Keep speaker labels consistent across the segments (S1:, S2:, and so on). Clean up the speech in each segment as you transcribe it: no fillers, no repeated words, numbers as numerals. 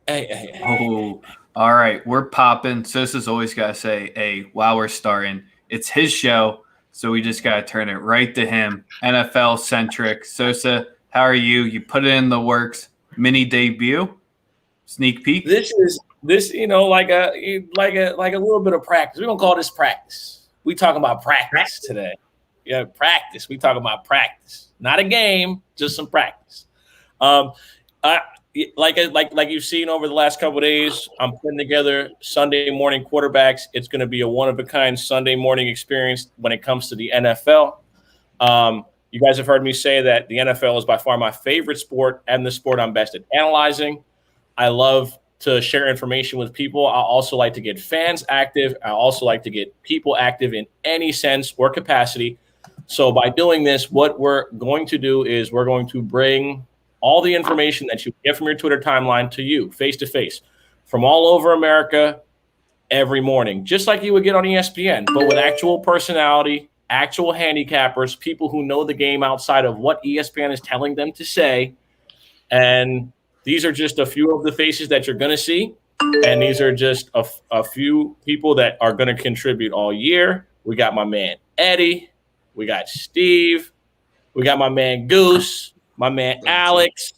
S1: Hey.
S2: Oh, all right. We're popping. Sosa's always got to say, hey, while we're starting, it's his show. So we just got to turn it right to him. NFL centric. Sosa, how are you? You put it in the works. Mini debut, sneak peek.
S1: This, like a little bit of practice. We don't call this practice. We talking about practice today. Yeah, practice. We talking about practice, not a game, just some practice. Um, I like you've seen over the last couple of days. I'm putting together Sunday morning quarterbacks. It's going to be a one of a kind Sunday morning experience when it comes to the NFL. You guys have heard me say that the NFL is by far my favorite sport and the sport I'm best at analyzing. I love to share information with people. I also like to get fans active. I also like to get people active in any sense or capacity. So by doing this, what we're going to do is we're going to bring all the information that you get from your Twitter timeline to you face to face from all over America every morning, just like you would get on ESPN, but with actual personality, actual handicappers, people who know the game outside of what ESPN is telling them to say. And these are just a few of the faces that you're going to see. And these are just a few people that are going to contribute all year. We got my man Eddie. We got Steve. We got my man Goose. My man Alex.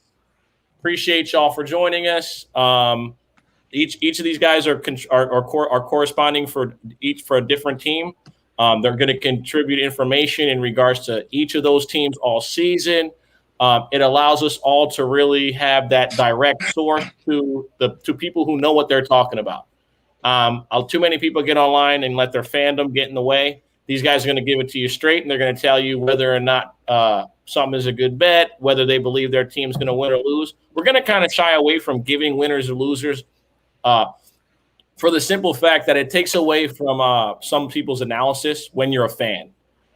S1: Appreciate y'all for joining us. Each of these guys are corresponding for a different team. They're going to contribute information in regards to each of those teams all season. It allows us all to really have that direct source to people who know what they're talking about. Too many people get online and let their fandom get in the way. These guys are going to give it to you straight, and they're going to tell you whether or not something is a good bet, whether they believe their team's going to win or lose. We're going to kind of shy away from giving winners or losers for the simple fact that it takes away from some people's analysis when you're a fan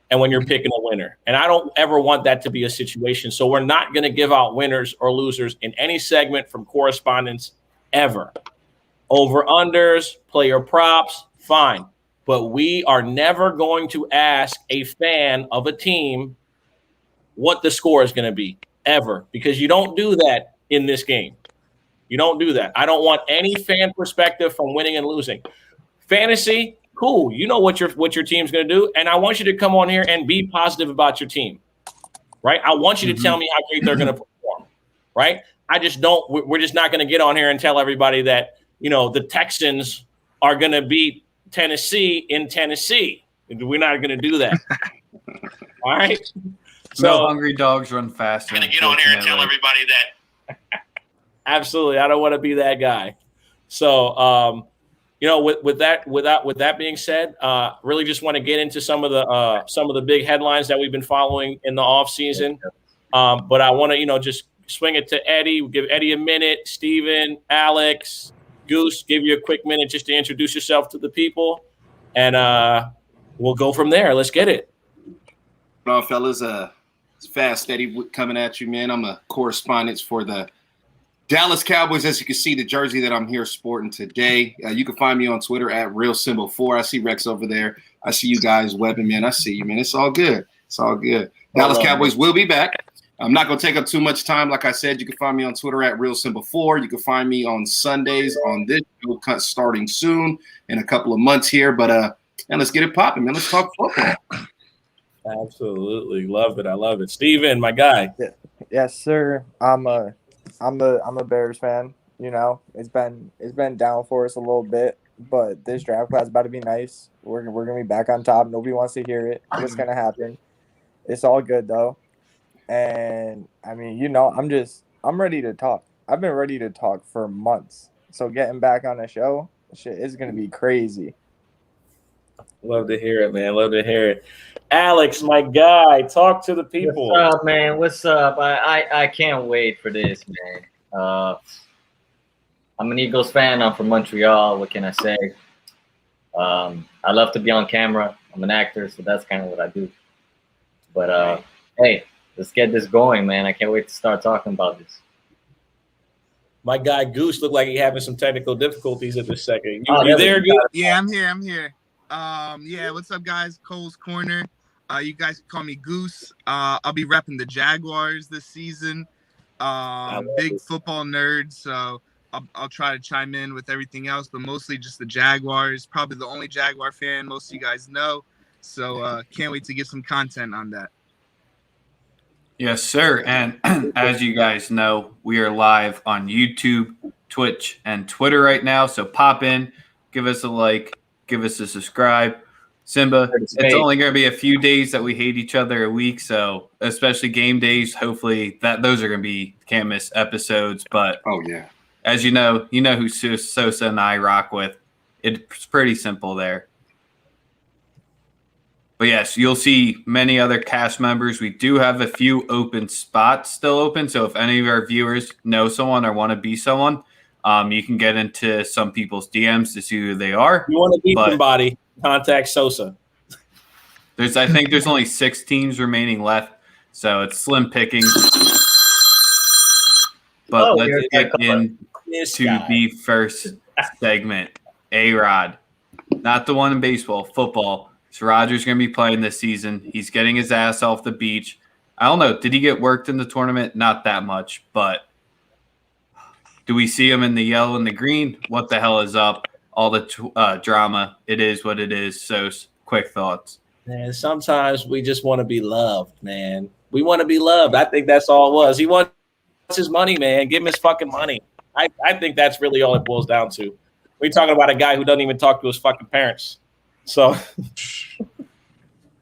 S1: and when you're picking a winner. And I don't ever want that to be a situation. So we're not going to give out winners or losers in any segment from correspondence ever. Over-unders, player props, fine. But we are never going to ask a fan of a team what the score is going to be, ever, because you don't do that in this game. You don't do that. I don't want any fan perspective from winning and losing. Fantasy, cool. You know what your team's going to do, and I want you to come on here and be positive about your team, right? I want you to tell me how great they're going to perform, right? I just don't. We're just not going to get on here and tell everybody that the Texans are going to beat Tennessee in Tennessee. We're not going to do that. All right.
S2: So no hungry dogs run faster.
S1: I'm going to get on here and tell everybody that. Absolutely, I don't want to be that guy. So, with that being said, really just want to get into some of the big headlines that we've been following in the off season. But I want to just swing it to Eddie. We'll give Eddie a minute. Steven, Alex, Goose, give you a quick minute just to introduce yourself to the people, and we'll go from there. Let's get it.
S3: Well, fellas, it's Fast Eddie coming at you, man. I'm a correspondent for the Dallas Cowboys. As you can see, the jersey that I'm here sporting today. You can find me on Twitter at RealSymbol4. I see Rex over there. I see you guys webbing, man. I see you, man. It's all good. It's all good. Dallas Cowboys will be back. I'm not going to take up too much time. Like I said, you can find me on Twitter at RealSymbol4. You can find me on Sundays on this show starting soon in a couple of months here. But and let's get it popping, man. Let's talk football.
S1: Absolutely. Love it. I love it. Steven, my guy.
S4: Yes, sir. I'm a Bears fan. It's been down for us a little bit, but this draft class is about to be nice. We're gonna be back on top. Nobody wants to hear it. What's gonna happen? It's all good though. And I mean, I'm ready to talk. I've been ready to talk for months. So getting back on the show, shit is gonna be crazy.
S1: Love to hear it, man. Love to hear it. Alex, my guy, talk to the people.
S5: What's up, man? What's up? I can't wait for this, man. I'm an Eagles fan. I'm from Montreal. What can I say? I love to be on camera. I'm an actor, so that's kind of what I do. But hey, let's get this going, man. I can't wait to start talking about this.
S1: My guy Goose looked like he having some technical difficulties at this second. You there, Goose?
S6: Yeah, I'm here. Yeah, what's up, guys? Cole's Corner. You guys can call me Goose. I'll be repping the Jaguars this season. Big football nerd, so I'll try to chime in with everything else, but mostly just the Jaguars. Probably the only Jaguar fan most of you guys know. So can't wait to get some content on that.
S2: Yes, sir. And as you guys know, we are live on YouTube, Twitch, and Twitter right now. So pop in, give us a like, give us a subscribe. Simba, it's only going to be a few days that we hate each other a week. So especially game days, hopefully those are going to be can't miss episodes. But
S3: Oh yeah.
S2: as you know who Sosa and I rock with. It's pretty simple there. But yes, you'll see many other cast members. We do have a few open spots still open. So if any of our viewers know someone or want to be someone, you can get into some people's DMs to see who they are.
S1: If you want to be somebody, contact Sosa.
S2: I think there's only 6 teams remaining left, so it's slim picking. But let's get into the first segment. A-Rod, not the one in baseball, football. So Rodgers going to be playing this season. He's getting his ass off the beach. I don't know. Did he get worked in the tournament? Not that much, but do we see him in the yellow and the green? What the hell is up? All the drama. It is what it is. So quick thoughts.
S1: Man, sometimes we just want to be loved, man. We want to be loved. I think that's all it was. He wants his money, man. Give him his fucking money. I think that's really all it boils down to. We're talking about a guy who doesn't even talk to his fucking parents. So,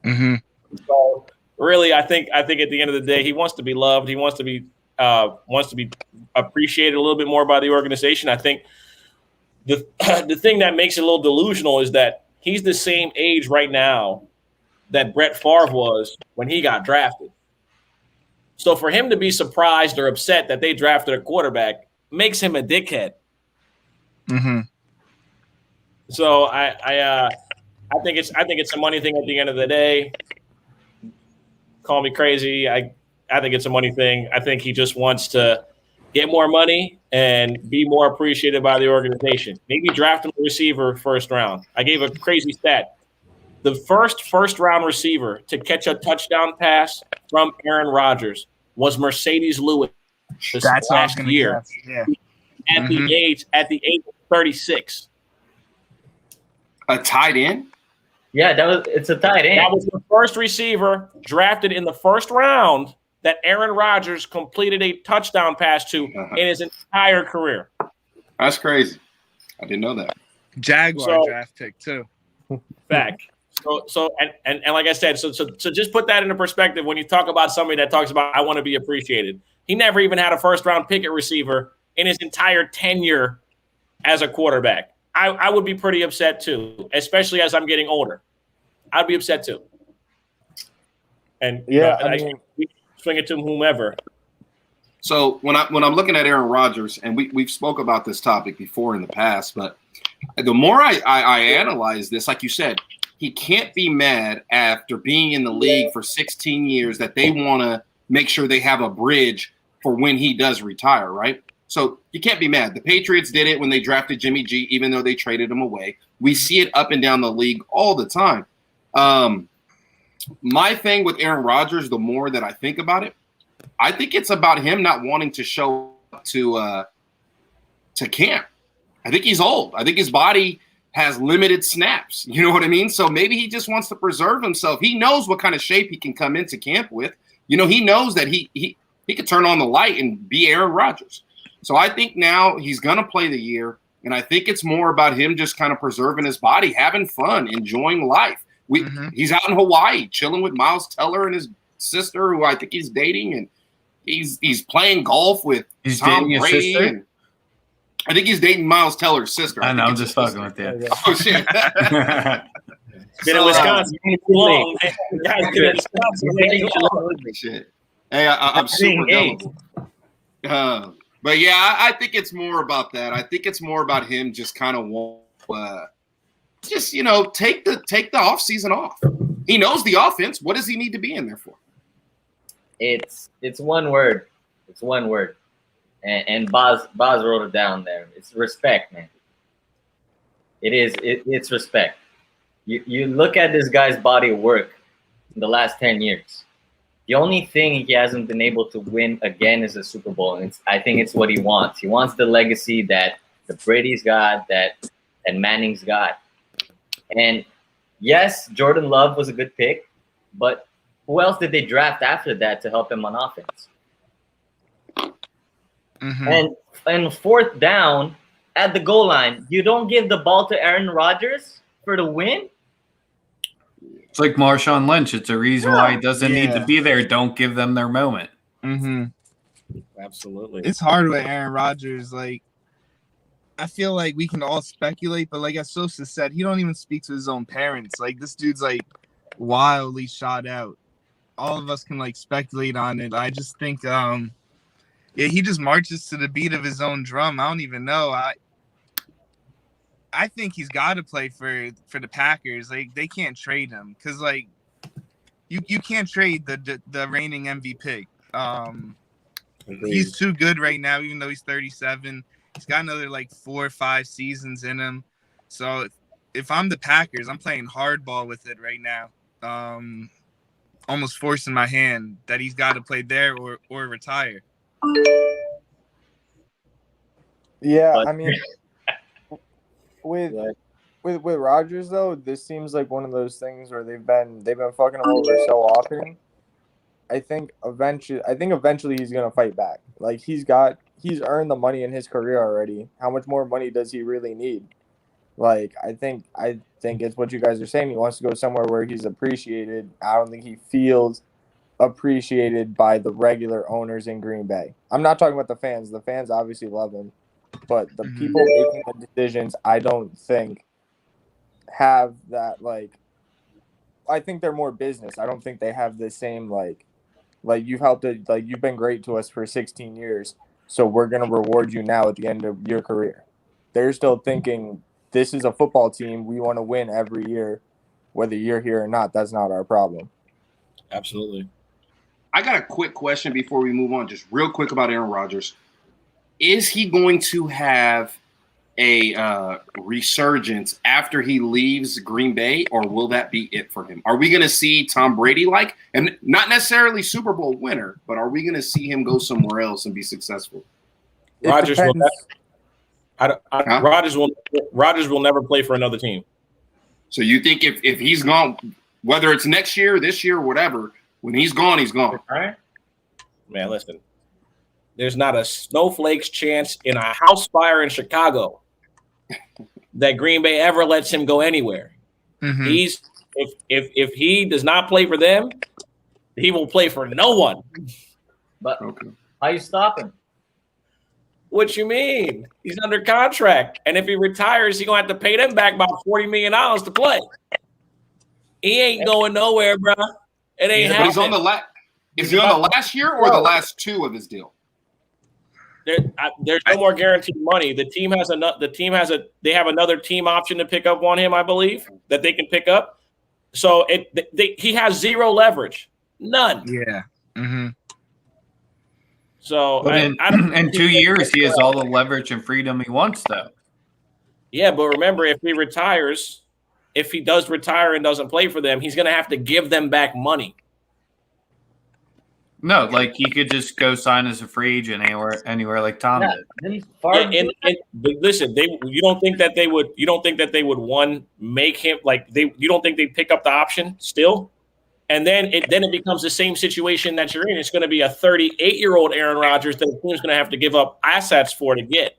S1: so really, I think at the end of the day, he wants to be loved. He wants to be appreciated a little bit more by the organization. I think the thing that makes it a little delusional is that he's the same age right now that Brett Favre was when he got drafted. So for him to be surprised or upset that they drafted a quarterback makes him a dickhead.
S6: Mm-hmm.
S1: So I think it's a money thing at the end of the day. Call me crazy. I think it's a money thing. I think he just wants to get more money and be more appreciated by the organization. Maybe draft him a receiver first round. I gave a crazy stat. The first round receiver to catch a touchdown pass from Aaron Rodgers was Mercedes Lewis last year.
S6: Yeah.
S1: At the age of 36.
S3: A tight end?
S5: Yeah, it's a tight end.
S1: That was the first receiver drafted in the first round that Aaron Rodgers completed a touchdown pass to in his entire career.
S3: That's crazy. I didn't know that.
S6: Jaguar draft pick too.
S1: Fact. So and like I said, so just put that into perspective when you talk about somebody that talks about I want to be appreciated. He never even had a first round pick at receiver in his entire tenure as a quarterback. I would be pretty upset too, especially as I'm getting older. I'd be upset too. And
S4: yeah,
S1: I mean, swing it to whomever.
S3: So when I'm looking at Aaron Rodgers, and we've spoke about this topic before in the past, but the more I analyze this, like you said, he can't be mad after being in the league for 16 years that they want to make sure they have a bridge for when he does retire, right? So you can't be mad. The Patriots did it when they drafted Jimmy G, even though they traded him away. We see it up and down the league all the time. My thing with Aaron Rodgers, the more that I think about it, I think it's about him not wanting to show up to camp. I think he's old. I think his body has limited snaps. You know what I mean? So maybe he just wants to preserve himself. He knows what kind of shape he can come into camp with. You know, he knows that he could turn on the light and be Aaron Rodgers. So I think now he's going to play the year, and I think it's more about him just kind of preserving his body, having fun, enjoying life. He's out in Hawaii chilling with Miles Teller and his sister, who I think he's dating, and he's playing golf with Tom Brady. And I think he's dating Miles Teller's sister.
S2: I know, I'm just fucking with you.
S3: Oh, shit.
S1: Been in Wisconsin too long. Guys, been in Wisconsin way too long.
S3: Shit. Hey, I'm super gullible. But yeah, I think it's more about that. I think it's more about him just kind of just, you know, take the off season off. He knows the offense. What does he need to be in there for?
S5: It's one word. It's one word. And Boz wrote it down there. It's respect, man. It's respect. You look at this guy's body of work in the last 10 years. The only thing he hasn't been able to win again is a Super Bowl, and I think it's what he wants. He wants the legacy that the Brady's got, and Manning's got. And yes, Jordan Love was a good pick, but who else did they draft after that to help him on offense?
S6: Mhm.
S5: And fourth down at the goal line, you don't give the ball to Aaron Rodgers for the win?
S2: It's like Marshawn Lynch. It's a reason why he doesn't need to
S6: Yeah.
S2: be there. Don't give them their moment.
S6: Mhm.
S1: Absolutely.
S6: It's hard with Aaron Rodgers. Like, I feel like we can all speculate, but like as Sosa said, he don't even speak to his own parents. Like, this dude's like wildly shot out. All of us can like speculate on it. I just think, yeah, he just marches to the beat of his own drum. I don't even know. I think he's got to play for the Packers. Like, they can't trade him because like you can't trade the reigning MVP. He's too good right now, even though he's 37. He's got another like 4 or 5 seasons in him. So if I'm the Packers, I'm playing hardball with it right now. Almost forcing my hand that he's got to play there or retire.
S4: Yeah,
S5: But-
S4: I mean, with Rodgers though, this seems like one of those things where they've been fucking him over so often. I think eventually he's gonna fight back. Like he's earned the money in his career already. How much more money does he really need? Like I think it's what you guys are saying. He wants to go somewhere where he's appreciated. I don't think he feels appreciated by the regular owners in Green Bay. I'm not talking about the fans. The fans obviously love him, but the people making the decisions, I don't think have that like. I think they're more business. I don't think they have the same like you've helped it, like you've been great to us for 16 years, so we're gonna reward you now at the end of your career. They're still thinking this is a football team. We want to win every year, whether you're here or not. That's not our problem.
S1: Absolutely.
S3: I got a quick question before we move on, just real quick about Aaron Rodgers. Is he going to have a resurgence after he leaves Green Bay, or will that be it for him? Are we going to see Tom Brady and not necessarily Super Bowl winner, but are we going to see him go somewhere else and be successful?
S1: Rodgers will,
S4: depends.
S1: Rodgers will never play for another team.
S3: So you think if he's gone, whether it's next year, this year, whatever, when he's gone, he's gone.
S5: All right.
S1: Man, listen. There's not a snowflake's chance in a house fire in Chicago that Green Bay ever lets him go anywhere.
S6: Mhm.
S1: He's if he does not play for them, he will play for no one.
S5: But
S3: Okay.
S5: how you stop him?
S1: What you mean? He's under contract, and if he retires, he's gonna have to pay them back about $40 million to play. He ain't going nowhere, bro. It ain't
S3: But he's on
S1: happening.
S3: Is he on the last year or the last 2 of his deal?
S1: There's no more guaranteed money. The team has they have another team option to pick up on him, I believe, that they can pick up. So he has zero leverage, none.
S6: Yeah. Mm-hmm.
S1: So
S2: But in 2 years, he has all the leverage and freedom he wants, though.
S1: yeah, but remember, if he does retire and doesn't play for them, he's going to have to give them back money.
S2: No, like he could just go sign as a free agent anywhere like Tom
S5: Yeah,
S2: did.
S5: then Favre
S1: And but listen, you don't think that they would make him like you don't think they'd pick up the option still? And then it becomes the same situation that you're in. It's going to be a 38-year-old Aaron Rodgers that the team's going to have to give up assets for to get.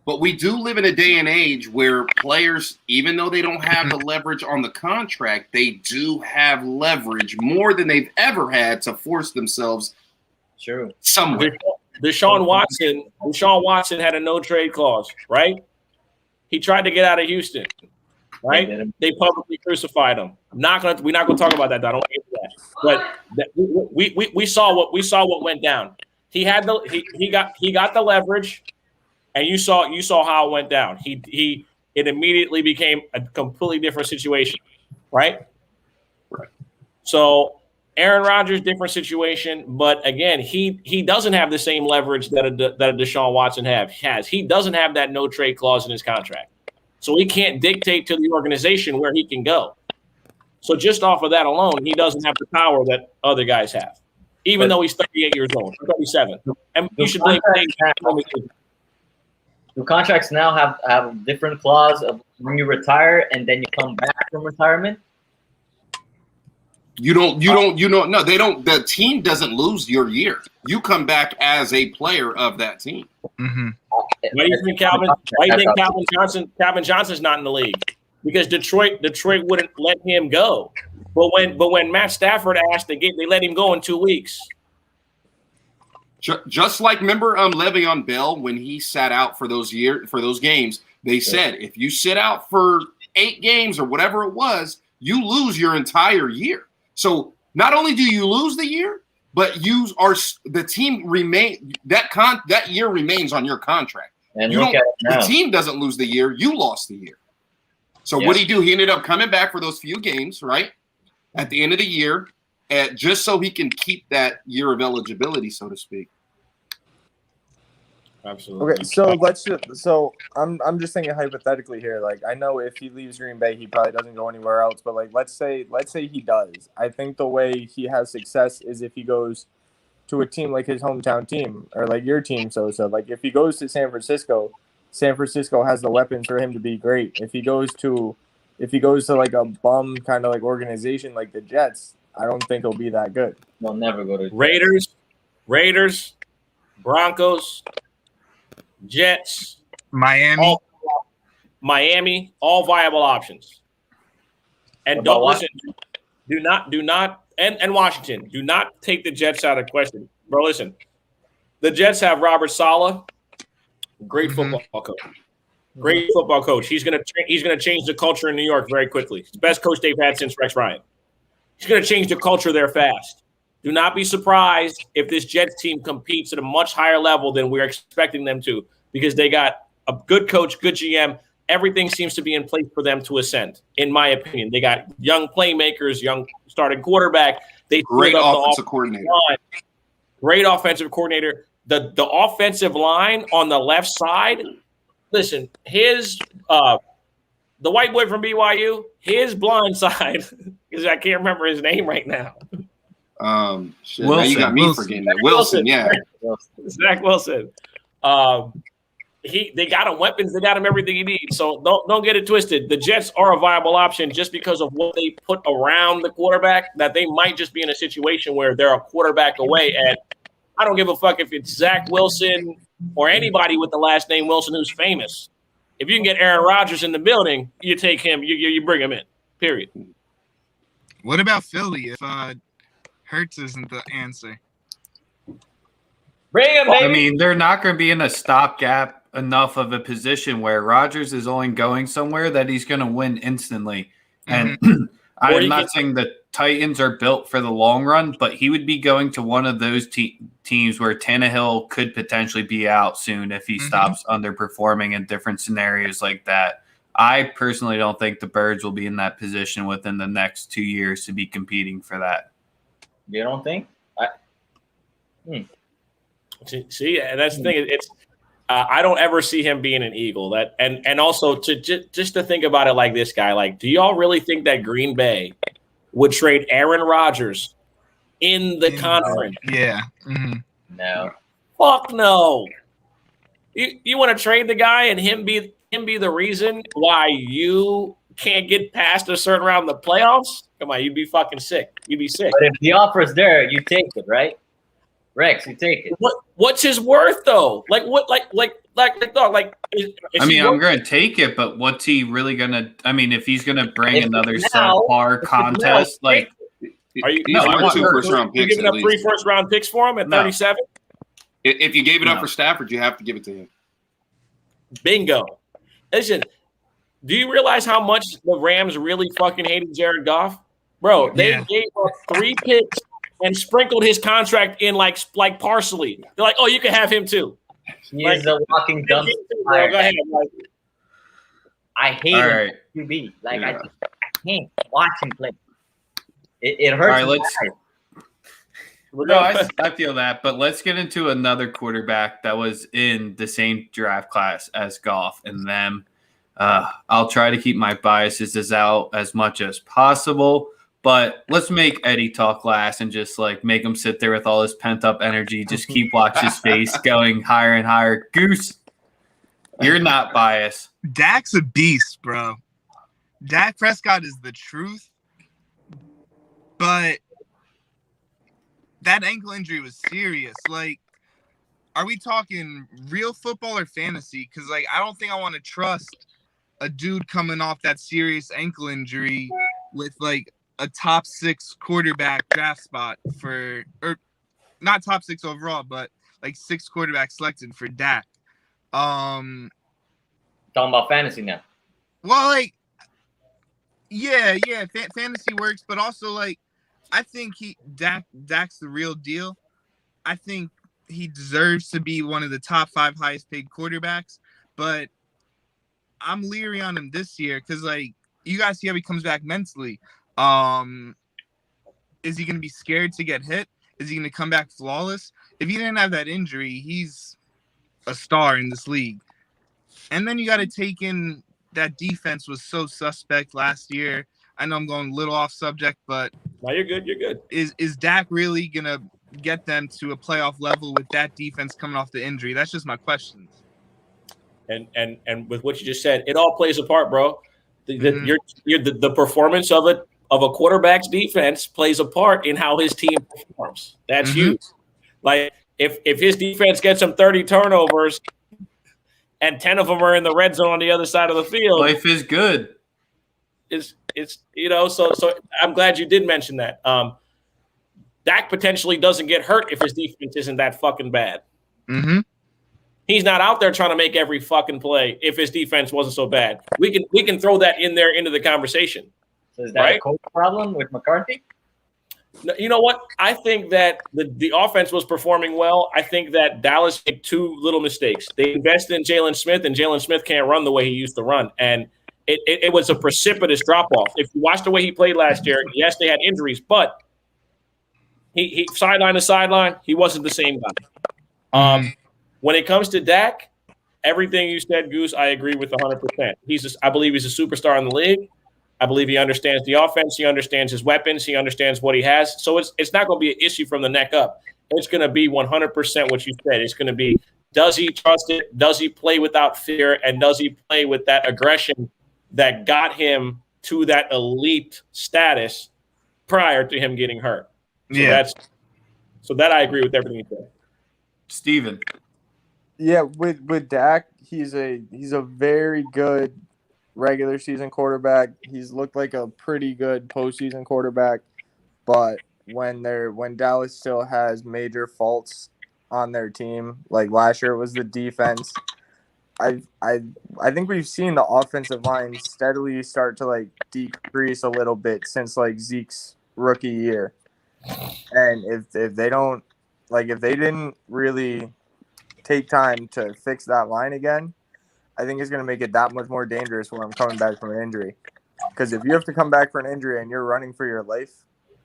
S3: But we do live in a day and age where players, even though they don't have the leverage on the contract, they do have leverage more than they've ever had to force themselves
S5: True.
S3: somewhere.
S1: Deshaun Watson had a no trade clause, right? He tried to get out of Houston, right? They publicly crucified him. We're not gonna talk about that. I don't want to get to that. But we saw what went down. He got the leverage, and you saw how it went down. It immediately became a completely different situation, right?
S3: Right.
S1: So Aaron Rodgers, different situation, but again, he doesn't have the same leverage that a Deshaun Watson has. He doesn't have that no trade clause in his contract, so he can't dictate to the organization where he can go. So just off of that alone, he doesn't have the power that other guys have, even though he's 38 years old, 37. And you should blame
S5: Do contracts now have a different clause of when you retire and then you come back from retirement?
S3: No, they don't. The team doesn't lose your year. You come back as a player of that team.
S6: Mm-hmm.
S1: Why do you think Calvin Johnson's not in the league? Because Detroit wouldn't let him go. But when Matt Stafford asked, they let him go in 2 weeks.
S3: Just like remember Le'Veon Bell when he sat out for those games, they said if you sit out for 8 games or whatever it was, you lose your entire year. So not only do you lose the year, but the team that year remains on your contract.
S5: And
S3: the team doesn't lose the year, you lost the year. So what did he do? He ended up coming back for those few games, right? At the end of the year, just so he can keep that year of eligibility, so to speak.
S1: Absolutely.
S4: Okay, so I'm just thinking hypothetically here. Like, I know if he leaves Green Bay, he probably doesn't go anywhere else. But like, let's say he does. I think the way he has success is if he goes to a team like his hometown team or like your team. So like if he goes to San Francisco has the weapons for him to be great. If he goes to like a bum kind of like organization like the Jets, I don't think he'll be that good.
S5: They'll never go to
S1: Raiders, Broncos, Jets,
S6: Miami,
S1: all viable options. And don't listen. Do not, and Washington, do not take the Jets out of question, bro. Listen, the Jets have Robert Saleh, great football coach. He's gonna change the culture in New York very quickly. He's the best coach they've had since Rex Ryan. He's gonna change the culture there fast. Do not be surprised if this Jets team competes at a much higher level than we're expecting them to, because they got a good coach, good GM. Everything seems to be in place for them to ascend, in my opinion. They got young playmakers, young starting quarterback. They
S3: great offensive coordinator.
S1: Great offensive coordinator. The offensive line on the left side. Listen, the white boy from BYU, his blind side, because I can't remember his name right now.
S3: Wilson. Now you got me forgetting that. Wilson, yeah.
S1: Zach Wilson. They got him weapons. They got him everything he needs. So don't get it twisted. The Jets are a viable option just because of what they put around the quarterback, that they might just be in a situation where they're a quarterback away. And I don't give a fuck if it's Zach Wilson or anybody with the last name Wilson who's famous. If you can get Aaron Rodgers in the building, you take him, you bring him in, period.
S6: What about Philly if Hurts isn't the answer?
S5: Bring him, baby.
S2: I mean, they're not going to be in a stopgap enough of a position where Rodgers is only going somewhere that he's going to win instantly. And I'm not saying the Titans are built for the long run, but he would be going to one of those teams where Tannehill could potentially be out soon if he stops underperforming in different scenarios like that. I personally don't think the Birds will be in that position within the next 2 years to be competing for that.
S5: You don't think?
S1: See, and that's the thing. It's I don't ever see him being an Eagle. That and also to just to think about it like this guy. Like, do y'all really think that Green Bay would trade Aaron Rodgers in the conference?
S6: Yeah.
S5: No.
S1: Fuck no. You want to trade the guy and him be the reason why you can't get past a certain round of the playoffs? Come on, you'd be fucking sick. You'd be sick.
S5: But if the offer's there, you take it, right? Rex, you take it.
S1: What's his worth though? Like what? Like dog. Like
S2: I mean, I'm going to take it, but what's he really going to? I mean, if he's going to bring another subpar contest, like,
S1: are you?
S3: No, I want 2 first-round picks.
S1: You giving up 3 first-round picks for him at 37?
S3: If you gave it up for Stafford, you have to give it to him.
S1: Bingo. Listen, do you realize how much the Rams really fucking hated Jared Goff? Bro, they gave up 3 picks and sprinkled his contract in like parsley. They're like, oh, you can have him too.
S5: He is a walking dumpster.
S1: Go ahead.
S5: I hate him QB. Like, I can't watch him play. It hurts.
S2: All right, I feel that, but let's get into another quarterback that was in the same draft class as Goff and them. I'll try to keep my biases out as much as possible. But let's make Eddie talk last and just like make him sit there with all his pent up energy. Just keep watch his face going higher and higher. Goose, you're not biased.
S6: Dak's a beast, bro. Dak Prescott is the truth, but that ankle injury was serious. Like, are we talking real football or fantasy? Because, like, I don't think I want to trust a dude coming off that serious ankle injury with, like, a top 6 quarterback draft spot or not top 6 overall, but, like, 6 quarterbacks selected for Dak.
S5: Talking about fantasy now.
S6: Well, like, yeah, fantasy works, but also, like, I think Dak's the real deal. I think he deserves to be one of the top 5 highest paid quarterbacks, but I'm leery on him this year because, like, you guys see how he comes back mentally. Is he going to be scared to get hit? Is he going to come back flawless? If he didn't have that injury, he's a star in this league. And then you got to take in that defense was so suspect last year. I know I'm going a little off subject, but
S1: No, you're good. You're good.
S6: is Dak really going to get them to a playoff level with that defense coming off the injury? That's just my question.
S1: And with what you just said, it all plays a part, bro. The performance of a quarterback's defense plays a part in how his team performs. That's huge. Like if his defense gets him 30 turnovers and 10 of them are in the red zone on the other side of the field,
S2: Life is good.
S1: It's so I'm glad you did mention that. Dak potentially doesn't get hurt if his defense isn't that fucking bad.
S6: Mm-hmm.
S1: He's not out there trying to make every fucking play if his defense wasn't so bad. We can throw that in there into the conversation.
S5: So is that a coach problem with McCarthy?
S1: You know what? I think that the offense was performing well. I think that Dallas made 2 little mistakes. They invested in Jalen Smith, and Jalen Smith can't run the way he used to run. And it was a precipitous drop-off. If you watch the way he played last year, yes, they had injuries, but he sideline to sideline, he wasn't the same guy. When it comes to Dak, everything you said, Goose, I agree with 100%. I believe he's a superstar in the league. I believe he understands the offense. He understands his weapons. He understands what he has. So it's not going to be an issue from the neck up. It's going to be 100% what you said. It's going to be, does he trust it? Does he play without fear? And does he play with that aggression that got him to that elite status prior to him getting hurt? So that I agree with everything you said.
S2: Steven.
S4: Yeah, with Dak, he's a very good regular season quarterback. He's looked like a pretty good postseason quarterback, but when Dallas still has major faults on their team, like last year it was the defense. I think we've seen the offensive line steadily start to like decrease a little bit since like Zeke's rookie year. And if they didn't really take time to fix that line again, I think it's going to make it that much more dangerous when I'm coming back from an injury. Because if you have to come back for an injury and you're running for your life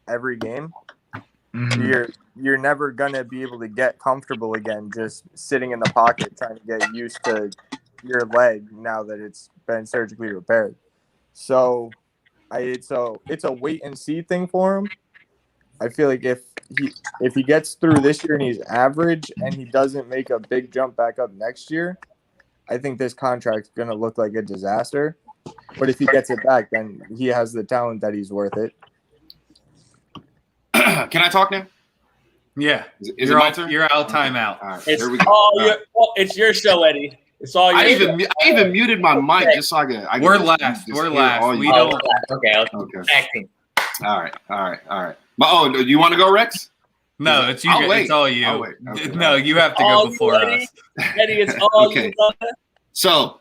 S4: every game, you're never going to be able to get comfortable again just sitting in the pocket trying to get used to your leg now that it's been surgically repaired. So it's a wait and see thing for him. I feel like if he gets through this year and he's average and he doesn't make a big jump back up next year, I think this contract's going to look like a disaster. But if he gets it back, then he has the talent that he's worth it.
S3: Can I talk now?
S2: Yeah.
S3: Is it my turn?
S2: You're out of timeout.
S3: All right,
S1: It's
S3: there we go.
S1: It's your show, Eddie. It's all
S3: I
S1: your show.
S3: even muted my mic just so I could.
S2: We're last. We're last. We don't.
S5: Okay.
S3: Okay. All right. But do you want to go, Rex?
S2: No, it's you.
S3: I'll
S2: It's all you.
S3: I'll wait. Okay.
S2: No, you have to
S1: All
S2: go before
S1: you,
S2: us.
S1: Eddie, it's all
S3: Okay.
S1: you, brother.
S3: So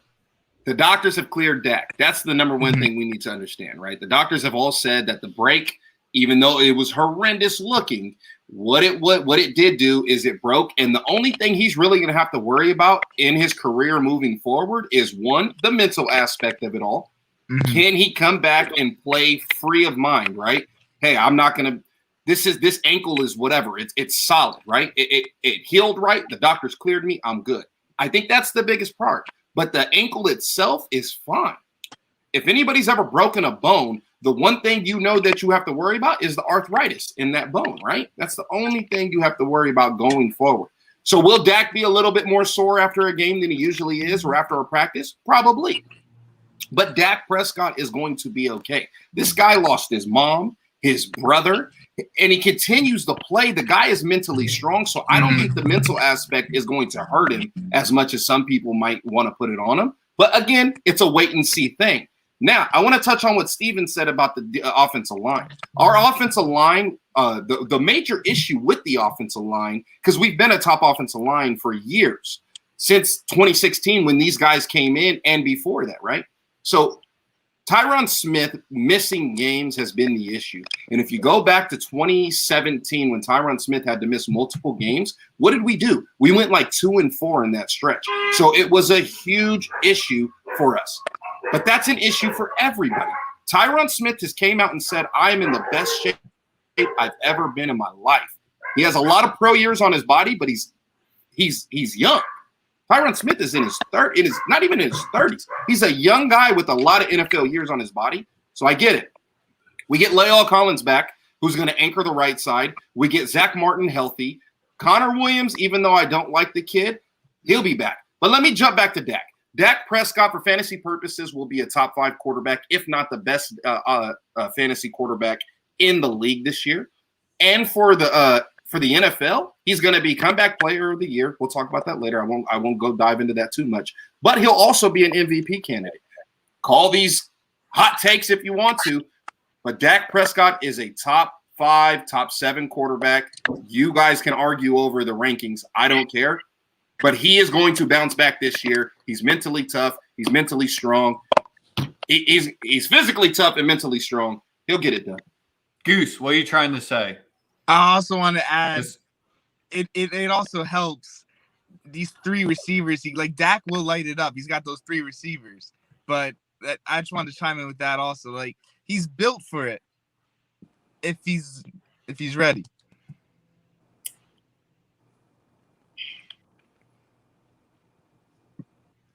S3: the doctors have cleared Dak. That's the number one thing we need to understand, right? The doctors have all said that the break, even though it was horrendous looking, what it did do is it broke. And the only thing he's really going to have to worry about in his career moving forward is, one, the mental aspect of it all. Can he come back and play free of mind, right? Hey, I'm not going to. This ankle is whatever. It's solid, right? It healed right. The doctors cleared me. I'm good. I think that's the biggest part. But the ankle itself is fine. If anybody's ever broken a bone, The one thing you know that you have to worry about is the arthritis in that bone, right? That's the only thing you have to worry about going forward. So will Dak be a little bit more sore after a game than he usually is or after a practice? Probably. But Dak Prescott is going to be okay. This guy lost his mom, his brother, and he continues to play. The guy is mentally strong, so I don't think the mental aspect is going to hurt him as much as some people might want to put it on him. But again, it's a wait-and-see thing. Now, I want to touch on what Steven said about the offensive line. Our offensive line, the major issue with the offensive line, because we've been a top offensive line for years, since 2016 when these guys came in and before that, right? So Tyron Smith missing games has been the issue. And if you go back to 2017 when Tyron Smith had to miss multiple games, what did we do? We went like 2-4 in that stretch. So it was a huge issue for us. But that's an issue for everybody. Tyron Smith has came out and said, I'm in the best shape I've ever been in my life. He has a lot of pro years on his body, but he's young. Tyron Smith is in his not even in his 30s. He's a young guy with a lot of NFL years on his body. So I get it. We get La'el Collins back, who's going to anchor the right side. We get Zach Martin healthy. Connor Williams, even though I don't like the kid, he'll be back. But let me jump back to Dak. Dak Prescott, for fantasy purposes, will be a top 5 quarterback, if not the best fantasy quarterback in the league this year. And for the NFL, he's going to be comeback player of the year. We'll talk about that later. I won't go dive into that too much. But he'll also be an MVP candidate. Call these hot takes if you want to, but Dak Prescott is a top 5, top 7 quarterback. You guys can argue over the rankings. I don't care. But he is going to bounce back this year. He's mentally tough. He's mentally strong. He's physically tough and mentally strong. He'll get it done.
S2: Goose, what are you trying to say?
S6: I also want to add, it also helps these 3 receivers. Like Dak will light it up. He's got those 3 receivers. But I just wanted to chime in with that also. Like he's built for it if he's ready.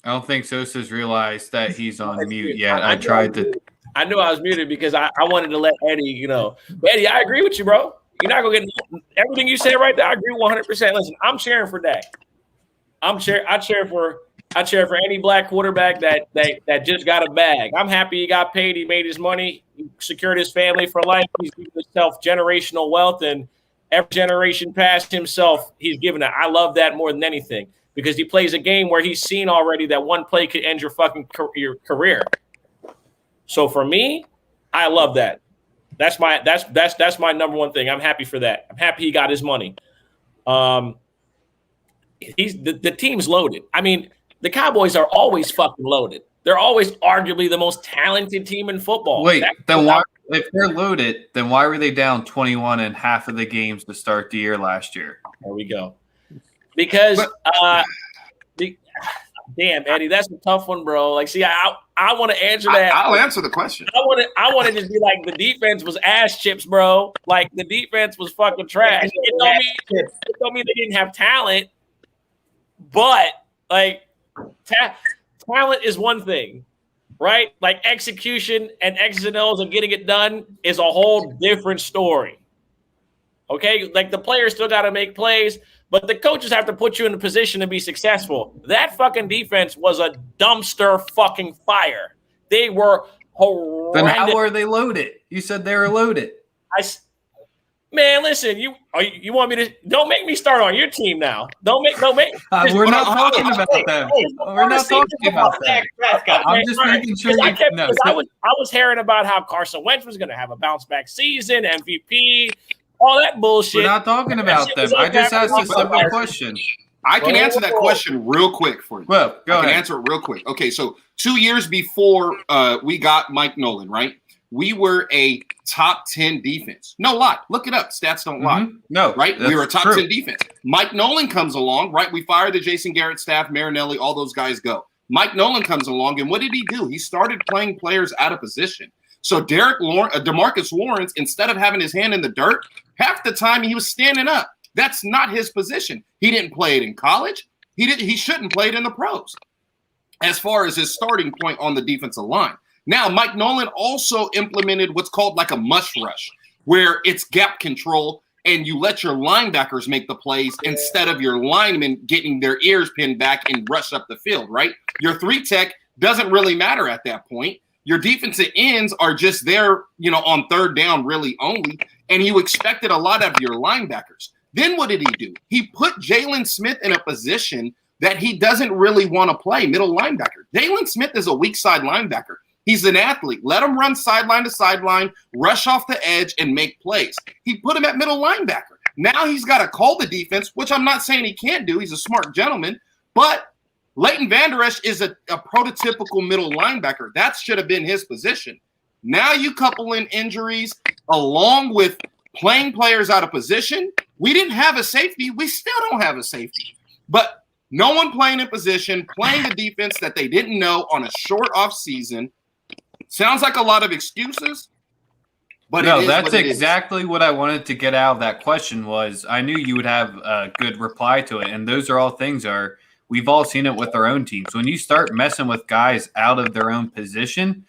S2: I don't think Sosa's realized that he's on mute yet. I tried to.
S1: I knew I was muted because I wanted to let Eddie, Eddie, I agree with you, bro. You're not going to get everything you said right there. I agree 100%. Listen, I'm cheering for Dak. I cheer for any black quarterback that just got a bag. I'm happy he got paid. He made his money. He secured his family for life. He's given himself generational wealth, and every generation past himself, he's given it. I love that more than anything because he plays a game where he's seen already that one play could end your your career. So for me, I love that. That's my number one thing. I'm happy for that. I'm happy he got his money. The team's loaded. I mean, the Cowboys are always fucking loaded. They're always arguably the most talented team in football.
S2: Wait, then why? If they're loaded, then why were they down 21 in half of the games to start the year last year?
S1: There we go. Because damn, Eddie, that's a tough one, bro. Like, see, I want to answer that.
S3: I'll answer the question.
S1: I want to just be like, the defense was ass chips, bro. Like, the defense was fucking trash. It don't mean they didn't have talent, but like, talent is one thing, right? Like, execution and X's and O's of getting it done is a whole different story. Okay, like the players still got to make plays, but the coaches have to put you in a position to be successful. That fucking defense was a dumpster fucking fire. They were horrendous.
S2: Then how were they loaded? You said they were loaded.
S1: Man, listen, you want me to? Don't make me start on your team now. Don't make.
S2: We're not talking about them. We're not talking about that. I'm just making sure.
S1: I was hearing about how Carson Wentz was going to have a bounce back season, MVP. All that bullshit.
S2: We're not talking about them. I just asked a simple question.
S3: I can answer that question real quick for you.
S2: Well, go ahead.
S3: I can answer it real quick. Okay, so 2 years before we got Mike Nolan, right? We were a top 10 defense. No lie. Look it up. Stats don't lie.
S2: Mm-hmm. No.
S3: Right? We were a top 10 defense. Mike Nolan comes along, right? We fired the Jason Garrett staff, Marinelli, all those guys go. Mike Nolan comes along, and what did he do? He started playing players out of position. So DeMarcus Lawrence, instead of having his hand in the dirt, half the time he was standing up. That's not his position. He didn't play it in college. He shouldn't play it in the pros. As far as his starting point on the defensive line. Now, Mike Nolan also implemented what's called like a mush rush, where it's gap control and you let your linebackers make the plays instead of your linemen getting their ears pinned back and rush up the field, right? Your 3-tech doesn't really matter at that point. Your defensive ends are just there, on third down really only, and you expected a lot of your linebackers. Then what did he do? He put Jalen Smith in a position that he doesn't really want to play, middle linebacker. Jalen Smith is a weak side linebacker. He's an athlete. Let him run sideline to sideline, rush off the edge, and make plays. He put him at middle linebacker. Now he's got to call the defense, which I'm not saying he can't do. He's a smart gentleman. But Leighton Vander Esch is a prototypical middle linebacker. That should have been his position. Now you couple in injuries along with playing players out of position. We didn't have a safety. We still don't have a safety. But no one playing in position, playing the defense that they didn't know on a short off season. Sounds like a lot of excuses, but
S2: no, that's exactly what I wanted to get out of that question. Was I knew you would have a good reply to it, and those are all things we've all seen it with our own teams. When you start messing with guys out of their own position,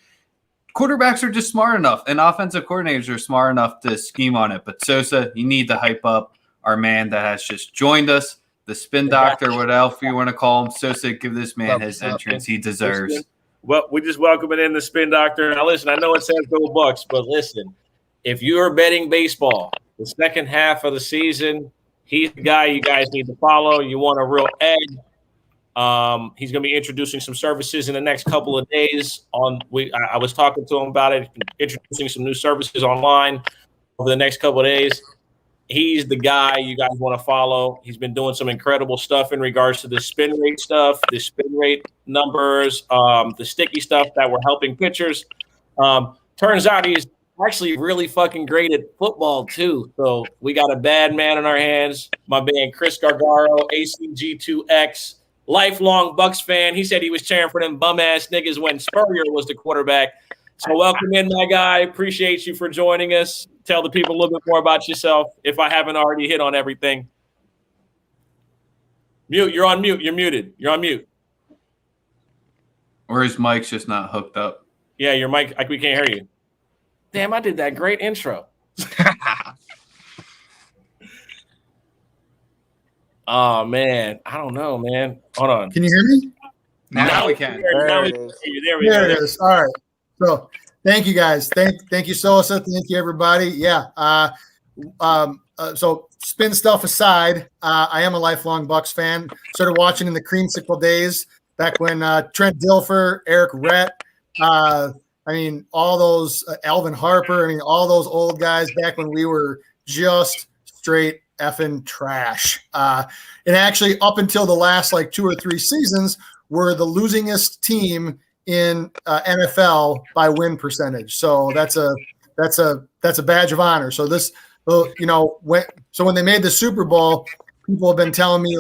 S2: quarterbacks are just smart enough, and offensive coordinators are smart enough to scheme on it. But Sosa, you need to hype up our man that has just joined us, the spin doctor, what else you want to call him. Sosa, give this man his entrance he deserves.
S1: Well, we just welcoming in the spin doctor. Now, listen, I know it says go Bucks, but listen, if you're betting baseball, the second half of the season, he's the guy you guys need to follow. You want a real edge. He's going to be introducing some services in the next couple of days. I was talking to him about it, introducing some new services online over the next couple of days. He's the guy you guys want to follow. He's been doing some incredible stuff in regards to the spin rate stuff, the spin rate numbers, the sticky stuff that were helping pitchers. Turns out he's actually really fucking great at football too. So we got a bad man in our hands. My man Chris Gargaro, ACG2X, lifelong Bucks fan. He said he was cheering for them bum ass niggas when Spurrier was the quarterback. So welcome in, my guy. Appreciate you for joining us. Tell the people a little bit more about yourself if I haven't already hit on everything. Mute. You're on mute. You're muted. You're on mute.
S2: Or his mic's just not hooked up.
S1: Yeah, your mic, like we can't hear you. Damn, I did that great intro. Oh, man. I don't know, man. Hold on.
S7: Can you hear me?
S2: Now we can.
S1: Now we can hear you. There we go.
S7: There it is. All right. So thank you guys. Thank you, Sosa. Thank you, everybody. Yeah. So spin stuff aside, I am a lifelong Bucks fan. Started watching in the creamsicle days back when Trent Dilfer, Eric Rhett, all those Alvin Harper, all those old guys back when we were just straight effing trash. And actually up until the last 2 or 3 seasons were the losingest team in NFL by win percentage. So that's a badge of honor. So this, when they made the Super Bowl, people have been telling me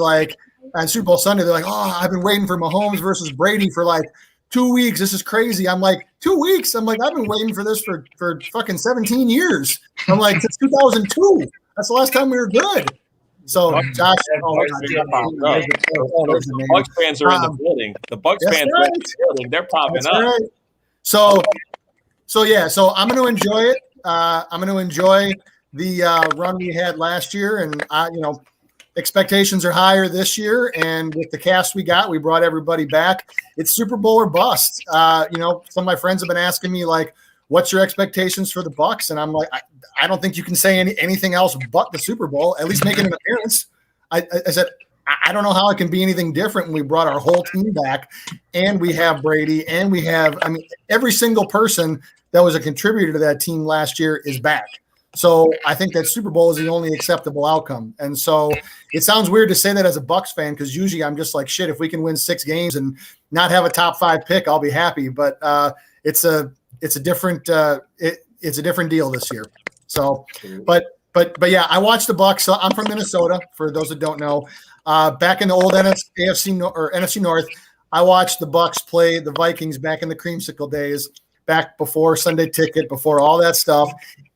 S7: on Super Bowl Sunday, they're like, oh, I've been waiting for Mahomes versus Brady for 2 weeks. This is crazy. I'm like, 2 weeks? I'm like, I've been waiting for this for fucking 17 years. I'm like, since 2002. That's the last time we were good. So, Josh,
S1: the Bucks fans are in the building. The Bucks fans are in the building. They're popping up.
S7: Right. So I'm going to enjoy it. I'm going to enjoy the run we had last year, and expectations are higher this year. And with the cast we got, we brought everybody back. It's Super Bowl or bust. Some of my friends have been asking me what's your expectations for the Bucks? And I'm like, I don't think you can say anything else but the Super Bowl, at least making an appearance. I said, I don't know how it can be anything different when we brought our whole team back and we have Brady and we have, every single person that was a contributor to that team last year is back. So I think that Super Bowl is the only acceptable outcome. And so it sounds weird to say that as a Bucks fan, because usually I'm just like, shit, if we can win 6 games and not have a top 5 pick, I'll be happy. But it's a different deal this year. So, but yeah, I watched the Bucks. So I'm from Minnesota. For those that don't know, back in the old NFC North, I watched the Bucks play the Vikings back in the creamsicle days, back before Sunday Ticket, before all that stuff,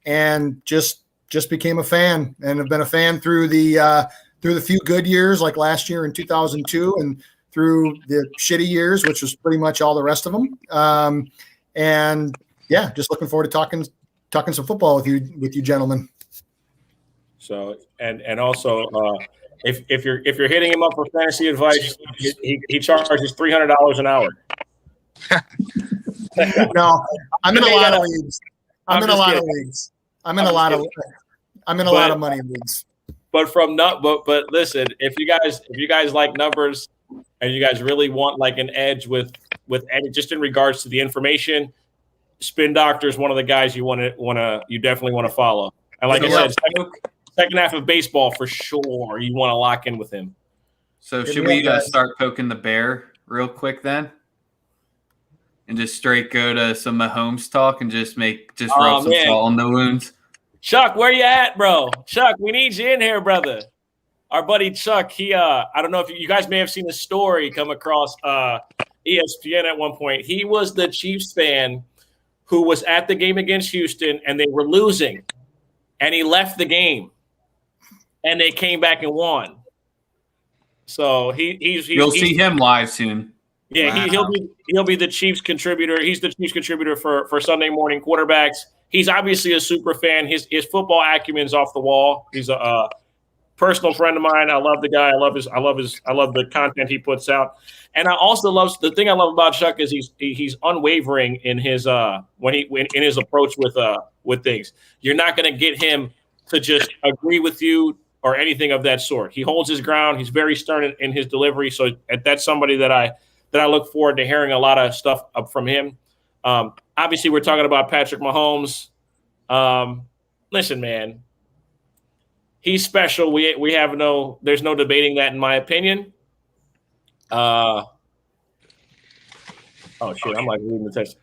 S7: and just became a fan, and have been a fan through the few good years like last year in 2002, and through the shitty years, which was pretty much all the rest of them. And yeah, just looking forward to talking some football with you gentlemen.
S1: So and also if you're hitting him up for fantasy advice, he charges $300 an hour.
S7: No, I'm in a lot of leagues. I'm in a lot of money leagues.
S1: But listen, if you guys like numbers and you guys really want like an edge with just in regards to the information, Spin Doctor is one of the guys you definitely want to follow. And like I said, second half of baseball for sure, you want to lock in with him.
S2: So should we start poking the bear real quick then? And just straight go to some Mahomes talk and just rub some salt on the wounds.
S1: Chuck, where you at, bro? Chuck, we need you in here, brother. Our buddy Chuck, he I don't know if you guys may have seen a story come across ESPN at one point. He was the Chiefs fan who was at the game against Houston and they were losing. And he left the game. And they came back and won. So you'll
S2: see him live soon.
S1: Yeah, wow. He'll be the Chiefs contributor. He's the Chiefs contributor for Sunday Morning Quarterbacks. He's obviously a super fan. His football acumen's off the wall. He's a personal friend of mine. I love the guy. I love the content he puts out. And I also love the thing I love about Chuck is he's unwavering in his in his approach with things. You're not going to get him to just agree with you or anything of that sort. He holds his ground. He's very stern in his delivery. So that's somebody that I look forward to hearing a lot of stuff up from him. Obviously, we're talking about Patrick Mahomes. Listen, man, he's special. There's no debating that, in my opinion. Oh shit, I'm like reading the text.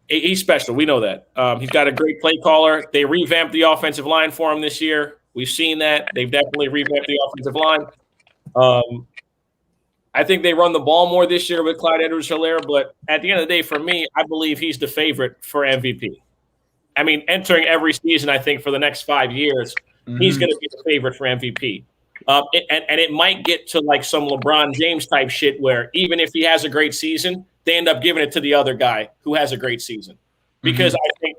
S1: He's special. We know that. He's got a great play caller. They revamped the offensive line for him this year. We've seen that. They've definitely revamped the offensive line. I think they run the ball more this year with Clyde Edwards-Helaire, but at the end of the day, for me, I believe he's the favorite for MVP. I mean, entering every season, I think for the next 5 years, he's going to be the favorite for MVP. And it might get to like some LeBron James type shit where even if he has a great season, they end up giving it to the other guy who has a great season. Because I think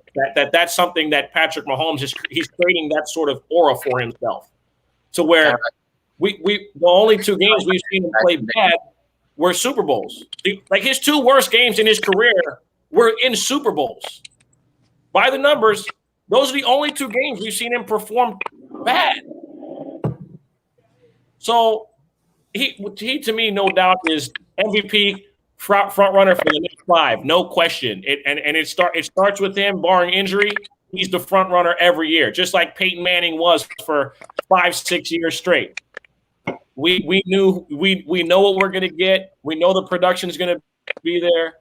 S1: that's something that Patrick Mahomes he's creating that sort of aura for himself to where the only 2 games we've seen him play bad were Super Bowls. Like his 2 worst games in his career were in Super Bowls. By the numbers, those are the only 2 games we've seen him perform bad. So he to me, no doubt, is MVP front runner for the next 5, no question. It starts with him, barring injury. He's the front runner every year, just like Peyton Manning was for 5-6 years straight. We know what we're gonna get. We know the production is gonna be there,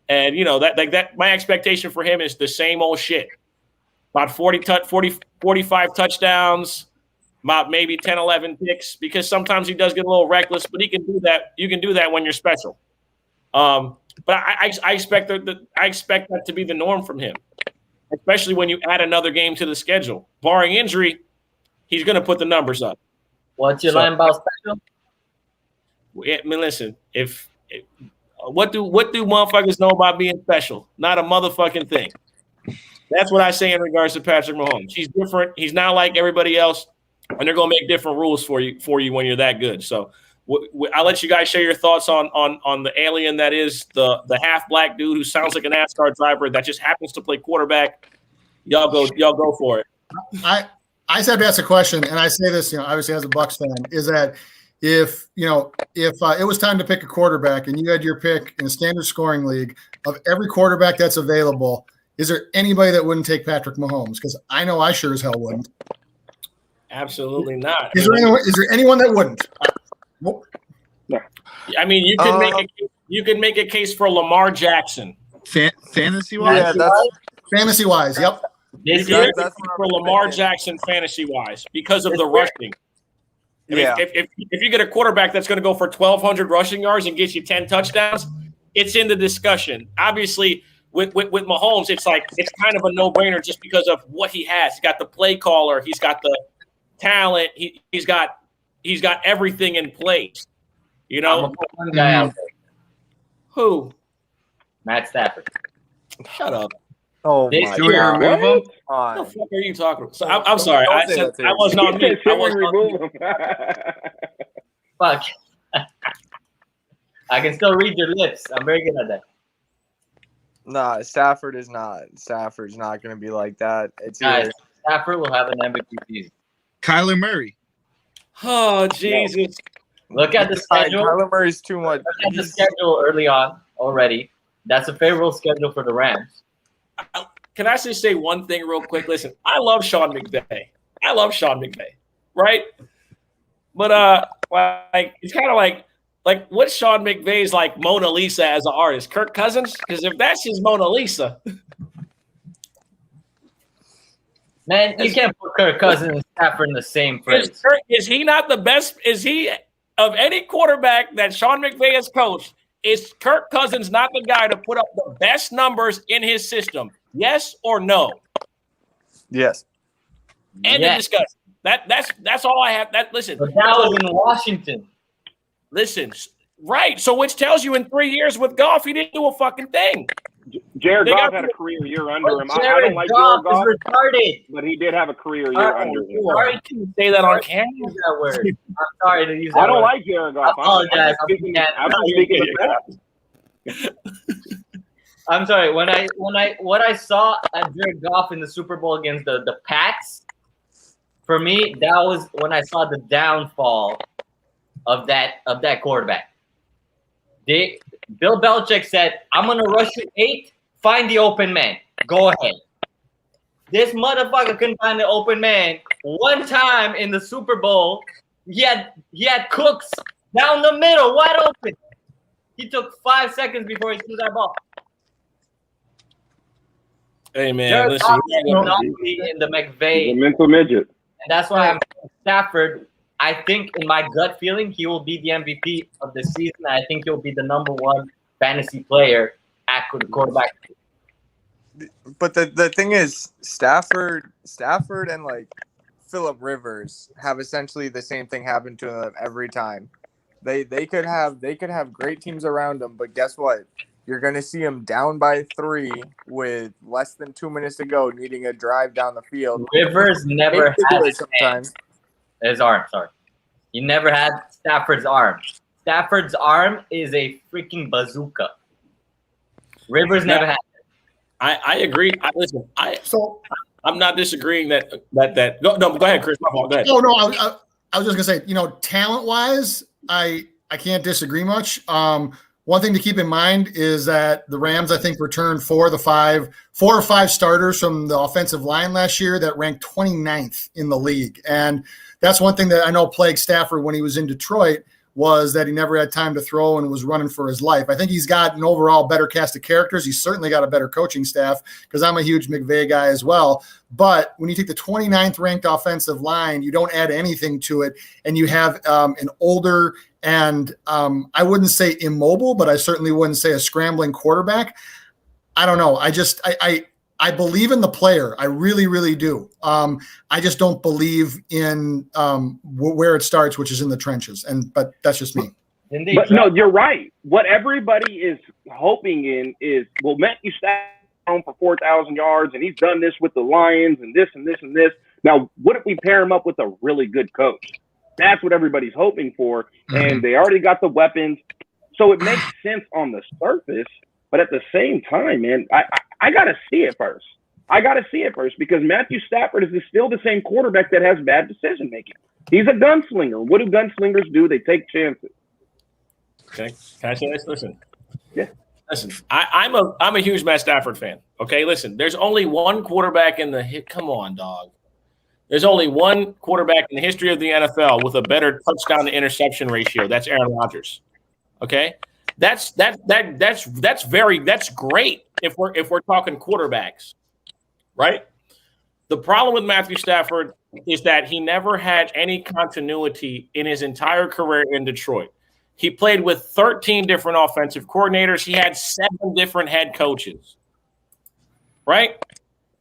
S1: and that my expectation for him is the same old shit. About 45 touchdowns, about maybe 10, 11 picks, because sometimes he does get a little reckless, but he can do that. You can do that when you're special. But I expect that to be the norm from him, especially when you add another game to the schedule. Barring injury, he's going to put the numbers up.
S5: What's your line about special?
S1: I mean, listen, what do motherfuckers know about being special? Not a motherfucking thing. That's what I say in regards to Patrick Mahomes. He's different. He's not like everybody else, and they're going to make different rules for you when you're that good. So I'll let you guys share your thoughts on the alien that is the half black dude who sounds like a NASCAR driver that just happens to play quarterback. Y'all go for it.
S7: I just have to ask a question, and I say this, obviously as a Bucs fan, is that if it was time to pick a quarterback and you had your pick in a standard scoring league of every quarterback that's available, is there anybody that wouldn't take Patrick Mahomes? Because I know I sure as hell wouldn't.
S1: Absolutely not.
S7: Is there anyone that wouldn't?
S3: No.
S1: I mean, you can make a case for Lamar Jackson.
S6: Fantasy wise,
S4: Yeah, that's
S7: Fantasy wise, yep.
S1: You can make a case for Lamar Jackson fantasy wise because of the rushing. I mean, if you get a quarterback that's going to go for 1,200 rushing yards and gets you 10 touchdowns, it's in the discussion. Obviously, with Mahomes, it's kind of a no-brainer just because of what he has. He's got the play caller, he's got the talent, he's got everything in place.
S5: I'm gonna put one guy out there.
S1: Who?
S5: Matt Stafford.
S1: Shut up.
S4: Oh
S5: This
S4: my
S2: Should we
S4: god!
S2: remove him?
S1: What the
S4: God.
S1: fuck are you talking about? So, I'm sorry.
S4: Don't
S1: I
S4: say
S1: said
S4: that to
S1: I
S4: him.
S1: wasn't on mute. I wasn't on mute.
S8: remove him.
S5: Fuck. I can still read your lips. I'm very good at that.
S4: Nah, Stafford is not. Stafford's not going to be like that. It's
S5: Guys,
S4: either,
S5: Stafford will have an MVP season.
S6: Kyler Murray.
S1: Oh Jesus!
S5: Look at the schedule.
S4: Kyler Murray's too much.
S5: Look at the schedule early on already. That's a favorable schedule for the Rams.
S1: Can I just say one thing real quick? Listen, I love Sean McVay. Right? But like it's kind of like what's Sean McVay's like Mona Lisa as an artist? Kirk Cousins? Because if that's his Mona Lisa,
S5: Man, you can't put Kirk Cousins and Stafford in the same phrase.
S1: is he not the best? Is he of any quarterback that Sean McVay has coached? Is Kirk Cousins not the guy to put up the best numbers in his system? Yes or no?
S4: Yes.
S1: End of discussion. That's all I have. Listen.
S5: But that was in Washington.
S1: Listen, right. So which tells you in 3 years with Goff, he didn't do a fucking thing.
S8: Jared
S1: They
S8: Goff
S1: got-
S8: had a career year under him. I
S5: Jared
S8: don't like
S5: Goff
S8: Jared Goff,
S5: is retarded.
S8: but he did have a career year under him.
S5: Sorry to
S1: Say that on camera.
S5: use that word. I'm sorry to use that
S8: I don't
S5: word.
S8: like Jared Goff.
S5: I apologize.
S8: I'm just speaking the facts.
S5: I'm sorry. What I saw at Jared Goff in the Super Bowl against the Pats, for me, that was when I saw the downfall of that quarterback. Bill Belichick said, "I'm gonna rush you 8. Find the open man. Go ahead." This motherfucker couldn't find the open man. One time in the Super Bowl, he had Cooks down the middle, wide open. He took 5 seconds before he threw that ball.
S1: Hey man,
S5: Jared
S1: listen.
S5: Goff will not be in the McVay,
S8: He's a
S5: and
S8: mental midget.
S5: that's why I'm saying Stafford. I think, in my gut feeling, he will be the MVP of the season. I think he'll be the #1 fantasy player at the quarterback.
S4: But the thing is, Stafford and like Phillip Rivers have essentially the same thing happen to them every time. They could have great teams around them, but guess what? You're gonna see them down by 3 with less than 2 minutes to go, needing a drive down the field.
S5: Rivers never
S4: They do
S5: had
S4: it sometimes.
S5: his arm. Sorry, he never had Stafford's arm. Stafford's arm is a freaking bazooka. Rivers never had.
S1: I agree. I'm not disagreeing that go ahead, Chris. My fault. Go ahead.
S7: Oh no, I was just gonna say, talent wise, I can't disagree much. One thing to keep in mind is that the Rams, I think, returned 4 or 5 starters from the offensive line last year that ranked 29th in the league. And that's one thing that I know plagued Stafford when he was in Detroit, was that he never had time to throw and was running for his life. I think he's got an overall better cast of characters. He's certainly got a better coaching staff, because I'm a huge McVay guy as well. But when you take the 29th ranked offensive line, you don't add anything to it, and you have an older and I wouldn't say immobile, but I certainly wouldn't say a scrambling quarterback. I don't know. I believe in the player. I really, really do. I just don't believe in where it starts, which is in the trenches. But that's just me.
S5: Indeed.
S8: But no, you're right. What everybody is hoping in is, well, Matthew Stafford home for 4,000 yards, and he's done this with the Lions and this and this and this. Now, what if we pair him up with a really good coach? That's what everybody's hoping for, and they already got the weapons. So it makes sense on the surface, but at the same time, man, I got to see it first. Because Matthew Stafford is still the same quarterback that has bad decision-making. He's a gunslinger. What do gunslingers do? They take chances.
S1: Okay. Can I say this? Listen.
S8: Yeah.
S1: Listen, I'm a huge Matt Stafford fan. Okay, listen. There's only one quarterback in the come on, dog. There's only one quarterback in the history of the NFL with a better touchdown to interception ratio. That's Aaron Rodgers. Okay, that's great if we're talking quarterbacks, right? The problem with Matthew Stafford is that he never had any continuity in his entire career in Detroit. He played with 13 different offensive coordinators. He had 7 different head coaches, right?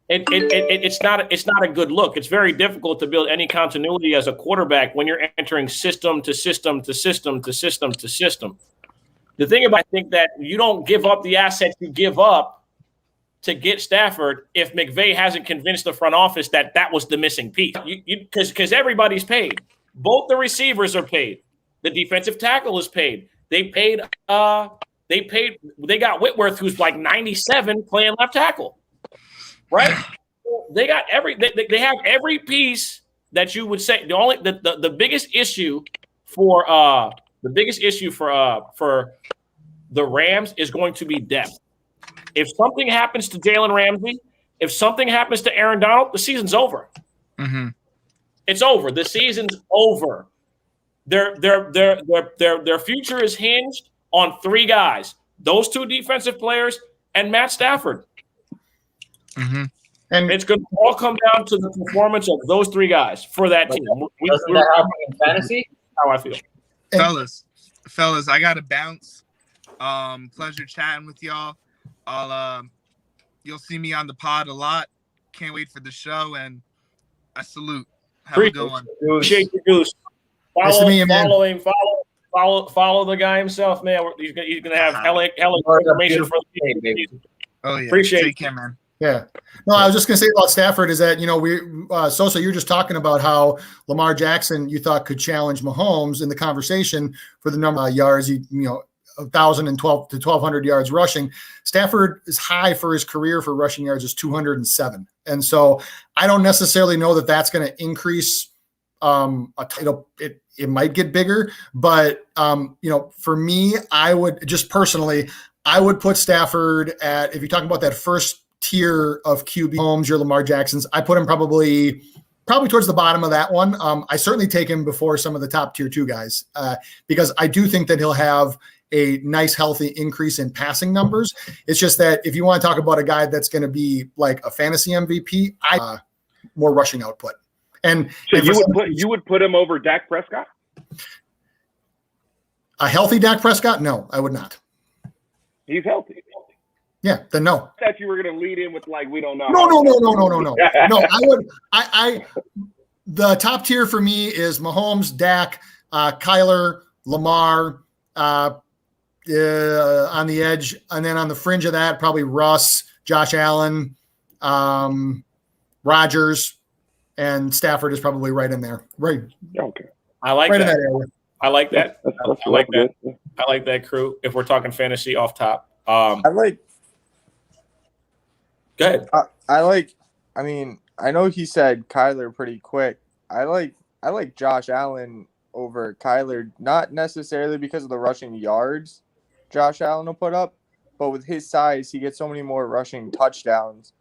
S1: It's not a good look. It's very difficult to build any continuity as a quarterback when you're entering system to system to system to system to system. The thing about I think that you don't give up the assets you give up to get Stafford if McVay hasn't convinced the front office that that was the missing piece. Because everybody's paid. Both the receivers are paid. The defensive tackle is paid. They got Whitworth, who's like 97, playing left tackle. Right? They got they have every piece that you would say. The biggest issue for the Rams is going to be depth. If something happens to Jalen Ramsey, if something happens to Aaron Donald, the season's over.
S6: Mm-hmm.
S1: It's over. The season's over. Their future is hinged on three guys: those two defensive players and Matt Stafford.
S6: Mm-hmm.
S7: And
S1: it's going to all come down to the performance of those three guys for that team.
S5: Doesn't that happen in fantasy?
S1: How I feel.
S6: Fellas, I gotta bounce. Pleasure chatting with y'all. You'll see me on the pod a lot. Can't wait for the show, and I salute. Have a good one.
S1: Appreciate you, Goose.
S7: Nice to meet you, man.
S1: Follow the guy himself, man. He's gonna have hella information for the season.
S6: Oh yeah.
S1: Appreciate
S6: Take care, man.
S7: Yeah. No, I was just going to say about Stafford is that, Sosa, you're just talking about how Lamar Jackson, you thought could challenge Mahomes in the conversation for the number of yards, 1,012 to 1,200 yards rushing. Stafford is high for his career for rushing yards is 207. And so I don't necessarily know that that's going to increase. It might get bigger, but for me, I would just personally, I would put Stafford at, if you're talking about that first tier of QB, Mahomes, your Lamar Jacksons, I put him probably towards the bottom of that one. I certainly take him before some of the top tier 2 guys because I do think that he'll have a nice, healthy increase in passing numbers. It's just that if you want to talk about a guy that's going to be like a fantasy MVP, more rushing output. And
S8: so you would put him over Dak Prescott?
S7: A healthy Dak Prescott? No, I would not.
S8: He's healthy.
S7: Yeah, then no.
S8: I thought you were going to lead in with we don't know.
S7: No. No, I would. The top tier for me is Mahomes, Dak, Kyler, Lamar, on the edge, and then on the fringe of that, probably Russ, Josh Allen, Rodgers, and Stafford is probably right in there. Right.
S8: Okay.
S1: I like
S7: right
S1: that.
S7: In that area.
S1: I like that.
S8: I like that.
S1: I like that crew. If we're talking fantasy off top,
S4: I like.
S1: Go ahead.
S4: I know he said Kyler pretty quick. I like Josh Allen over Kyler, not necessarily because of the rushing yards Josh Allen will put up, but with his size, he gets so many more rushing touchdowns.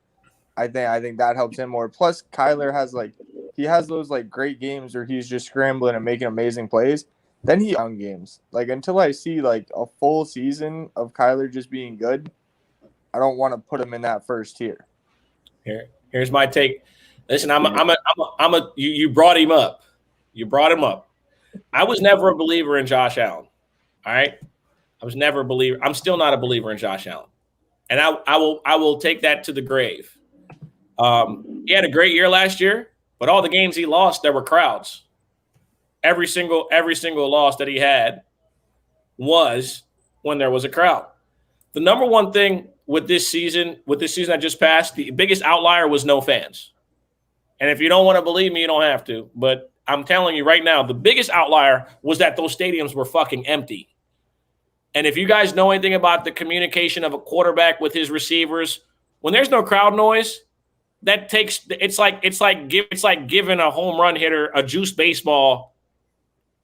S4: I think that helps him more. Plus, Kyler has those great games where he's just scrambling and making amazing plays. Then he young games. Until I see a full season of Kyler just being good, I don't want to put him in that first tier.
S1: Here's my take. Listen, you brought him up. You brought him up. I was never a believer in Josh Allen. All right. I was never a believer. I'm still not a believer in Josh Allen. And I will take that to the grave. He had a great year last year, but all the games he lost, there were crowds. Every single loss that he had was when there was a crowd. The number one thing with this season that just passed, the biggest outlier was no fans. And if you don't want to believe me, you don't have to. But I'm telling you right now, the biggest outlier was that those stadiums were fucking empty. And if you guys know anything about the communication of a quarterback with his receivers, when there's no crowd noise, it's like giving a home run hitter a juice baseball,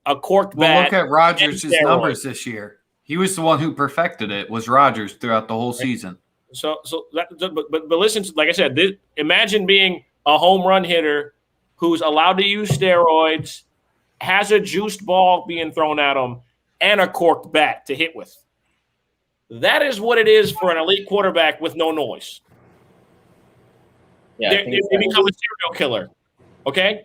S1: a corked bat.
S2: Well, look at Rodgers' numbers this year. He was the one who perfected it. Was Rodgers throughout the whole season.
S1: But listen, like I said, imagine being a home run hitter who's allowed to use steroids, has a juiced ball being thrown at him, and a corked bat to hit with. That is what it is for an elite quarterback with no noise.
S5: Yeah,
S1: they become a serial killer. Okay?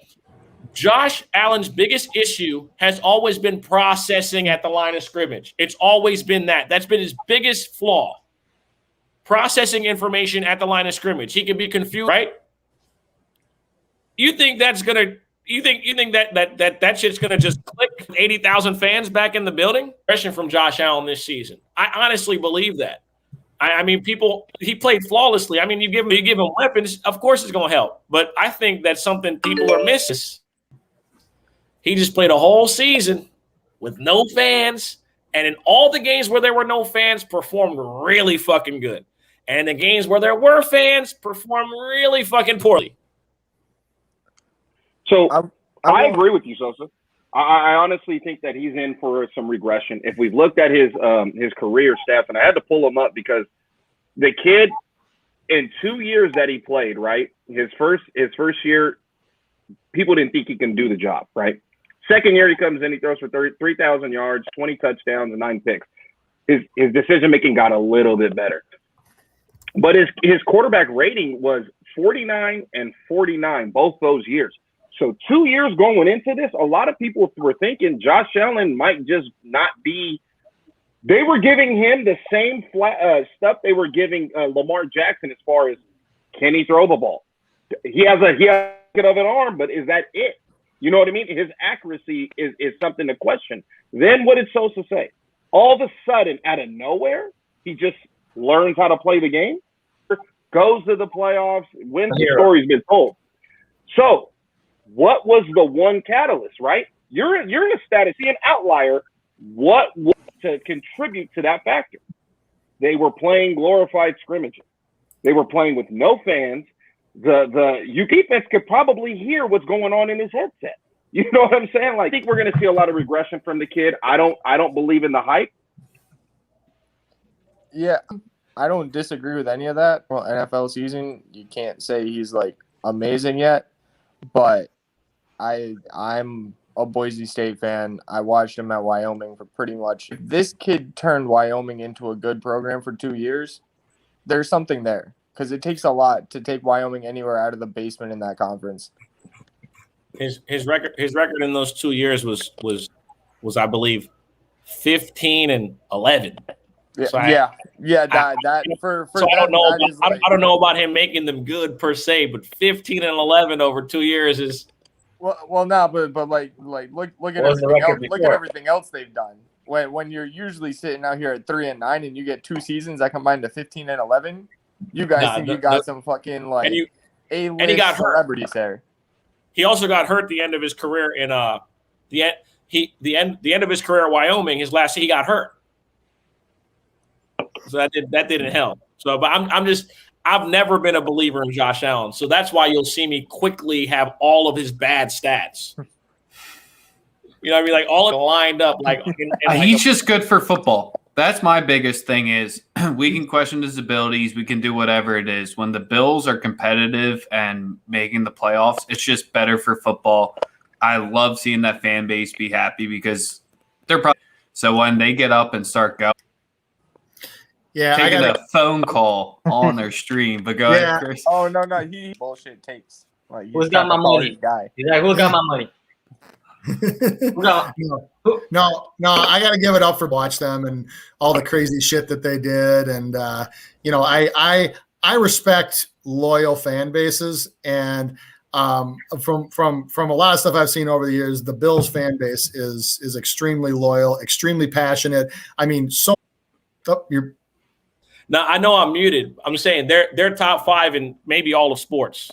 S1: Josh Allen's biggest issue has always been processing at the line of scrimmage. It's always been that. That's been his biggest flaw. Processing information at the line of scrimmage. He can be confused, right? You think that's going to You think that shit's gonna just click 80,000 fans back in the building? Question from Josh Allen this season. I honestly believe that. I mean, he played flawlessly. I mean, you give him weapons, of course it's gonna help. But I think that's something people are missing. He just played a whole season with no fans, and in all the games where there were no fans, performed really fucking good. And the games where there were fans, performed really fucking poorly.
S8: So I agree with you, Sosa. I honestly think that he's in for some regression. If we've looked at his career stats, and I had to pull him up because the kid in 2 years that he played, right? His first year, people didn't think he can do the job, right? Second year he comes in, he throws for 3,000 yards, 20 touchdowns, and 9 picks. His decision making got a little bit better, but his quarterback rating was 49 and 49 both those years. So 2 years going into this, a lot of people were thinking Josh Allen might just not be. They were giving him the same stuff they were giving Lamar Jackson as far as, can he throw the ball? He has a good of an arm, but is that it? You know what I mean? His accuracy is something to question. Then what did Sosa say? All of a sudden, out of nowhere, he just learns how to play the game, goes to the playoffs, wins. The story's been told. So what was the one catalyst, right? You're in a statistician outlier. What was to contribute to that factor? They were playing glorified scrimmages. They were playing with no fans. The defense could probably hear what's going on in his headset. You know what I'm saying? Like, I think we're going to see a lot of regression from the kid. I don't believe in the hype.
S4: Yeah, I don't disagree with any of that. Well, NFL season, you can't say he's like amazing yet, but I'm a Boise State fan. I watched him at Wyoming for pretty much. If this kid turned Wyoming into a good program for 2 years, there's something there. Because it takes a lot to take Wyoming anywhere out of the basement in that conference.
S1: His record in those 2 years was I believe 15-11.
S4: Yeah,
S1: so
S4: that
S1: so I don't know. I don't know about him making them good per se, but 15-11 over 2 years is
S4: well no, but like look at everything else. Look at everything else they've done. When you're usually sitting out here at 3-9 and you get 2 seasons that combine to 15-11. You guys think you got some fucking like A-list celebrities there.
S1: He also got hurt the end of his career in the end of his career at Wyoming. His last he got hurt, so that didn't help. So, but I've never been a believer in Josh Allen, so that's why you'll see me quickly have all of his bad stats. You know what I mean? Like all of it lined up.
S2: He's just good for football. That's my biggest thing is we can question his abilities. We can do whatever it is. When the Bills are competitive and making the playoffs, it's just better for football. I love seeing that fan base be happy because they're probably – so when they get up and start going, taking a phone call on their stream. But go ahead, Chris.
S4: Oh, no, he bullshit takes. Like,
S5: who's got my money?
S4: Guy.
S5: He's like, who got my money?
S7: No, I got to give it up for watch them and all the crazy shit that they did. And, I respect loyal fan bases. And from a lot of stuff I've seen over the years, the Bills fan base is extremely loyal, extremely passionate. I mean,
S1: Now, I know I'm muted. I'm saying they're top 5 in maybe all of sports.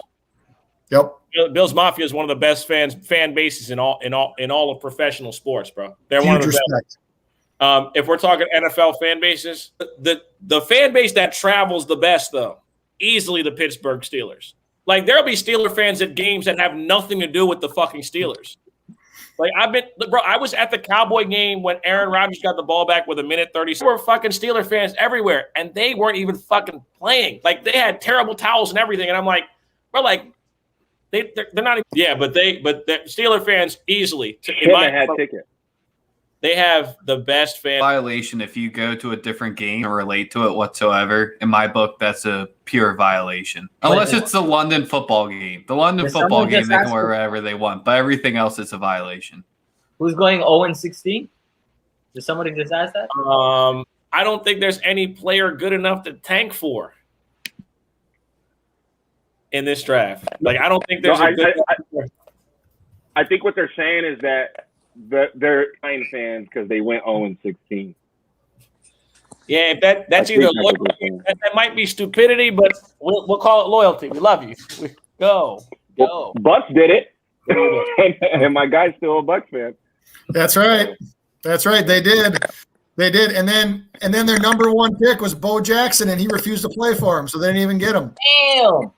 S7: Yep.
S1: Bills Mafia is one of the best fan bases in all of professional sports, bro. They're one of the best. If we're talking NFL fan bases, the fan base that travels the best, though, easily the Pittsburgh Steelers. Like there'll be Steeler fans at games that have nothing to do with the fucking Steelers. Like I was at the Cowboy game when Aaron Rodgers got the ball back with 1:30. There were fucking Steeler fans everywhere, and they weren't even fucking playing. Like they had terrible towels and everything, and I'm like, bro, like. They're not even, yeah, but the Steeler fans easily
S8: had ticket.
S1: They have the best fan
S2: violation if you go to a different game and relate to it whatsoever. In my book, that's a pure violation. Unless it's the London football game. The London football game, they can wear wherever they want, but everything else is a violation.
S5: Who's going 0-16? Did somebody just ask that?
S1: I don't think there's any player good enough to tank for in this draft. Like I don't think there's a good.
S8: I think what they're saying is that they're Lion fans because they went 0-16.
S1: Yeah, that's
S8: I think
S1: either
S8: that's what
S1: loyalty.
S8: they're saying.
S1: That might be stupidity, but we'll call it loyalty. We love you. Go.
S8: Bucks did it, and my guy's still a Bucks fan.
S7: That's right. That's right. They did. And then their number one pick was Bo Jackson, and he refused to play for him, so they didn't even get him.
S5: Damn.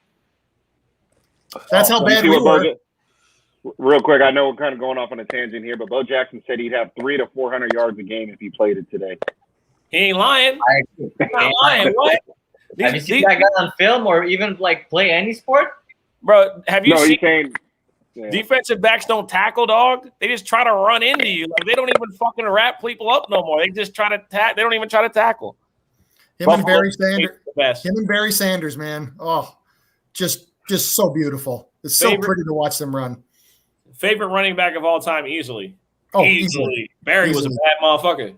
S7: That's how
S8: You
S7: bad
S8: see
S7: we
S8: what
S7: were.
S8: Real quick, I know we're kind of going off on a tangent here, but Bo Jackson said he'd have 300 to 400 yards a game if he played it today.
S1: He ain't lying.
S5: I agree.
S1: He's not lying. What?
S5: Have you seen that guy on film or even like play any sport?
S1: Bro, have you
S8: No,
S1: seen
S8: he's saying yeah.
S1: defensive backs don't tackle, dog? They just try to run into you. Like, they don't even fucking wrap people up no more. They just try to they don't even try to tackle.
S7: Him and Barry
S1: Buffalo
S7: Sanders.
S1: the best.
S7: Him and Barry Sanders, man. Oh, just so beautiful. It's so
S1: Favorite-
S7: pretty to watch them run.
S1: Favorite running back of all time, easily.
S7: Oh,
S1: easily. Barry was a
S7: Easily.
S1: bad motherfucker.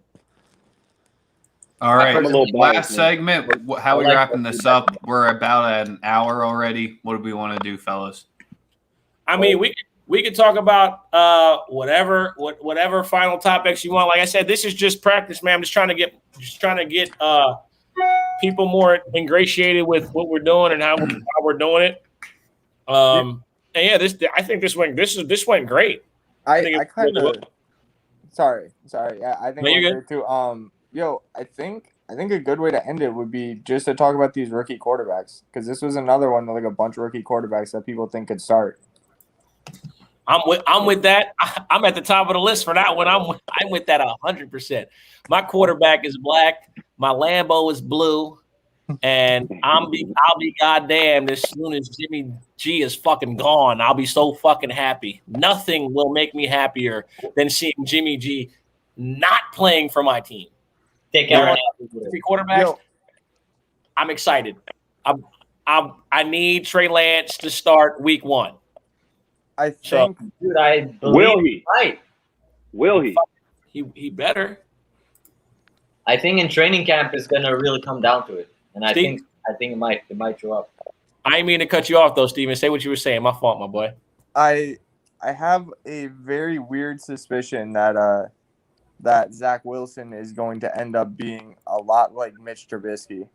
S2: All right,
S8: I'm a little
S2: last
S8: biased, man.
S2: segment. How we
S5: I like
S2: wrapping
S5: that.
S2: this up? We're about at an hour already. What do we want to do, fellas?
S1: I mean, we could talk about whatever final topics you want. Like I said, this is just practice, man. I'm just trying to get people more ingratiated with what we're doing and how we're doing it. And yeah, I think this went great.
S4: I
S1: it's
S4: kind
S1: really
S4: of sorry. Yeah, I think
S1: No, you're
S4: we're good too. Yo, I think a good way to end it would be just to talk about these rookie quarterbacks, because this was another one with like a bunch of rookie quarterbacks that people think could start.
S1: I'm with that. I'm at the top of the list for that one. I'm with that 100%. My quarterback is black. My Lambo is blue, and I'll be goddamned as soon as Jimmy G is fucking gone. I'll be so fucking happy. Nothing will make me happier than seeing Jimmy G not playing for my team.
S5: Take
S1: Yeah.
S5: everyone
S1: Three quarterbacks.
S4: Yo,
S1: I'm excited. I need Trey Lance to start week 1.
S4: I
S1: So-
S4: think
S5: Dude, I
S8: Will
S5: believe
S8: he?
S5: right.
S8: Will he?
S1: He better.
S5: I think in training camp it's gonna really come down to it, and I
S1: Steve?
S5: think it might show up.
S1: I ain't mean to cut you off though, Steven. Say what you were saying. My fault, my boy.
S4: I have a very weird suspicion that that Zach Wilson is going to end up being a lot like Mitch Trubisky.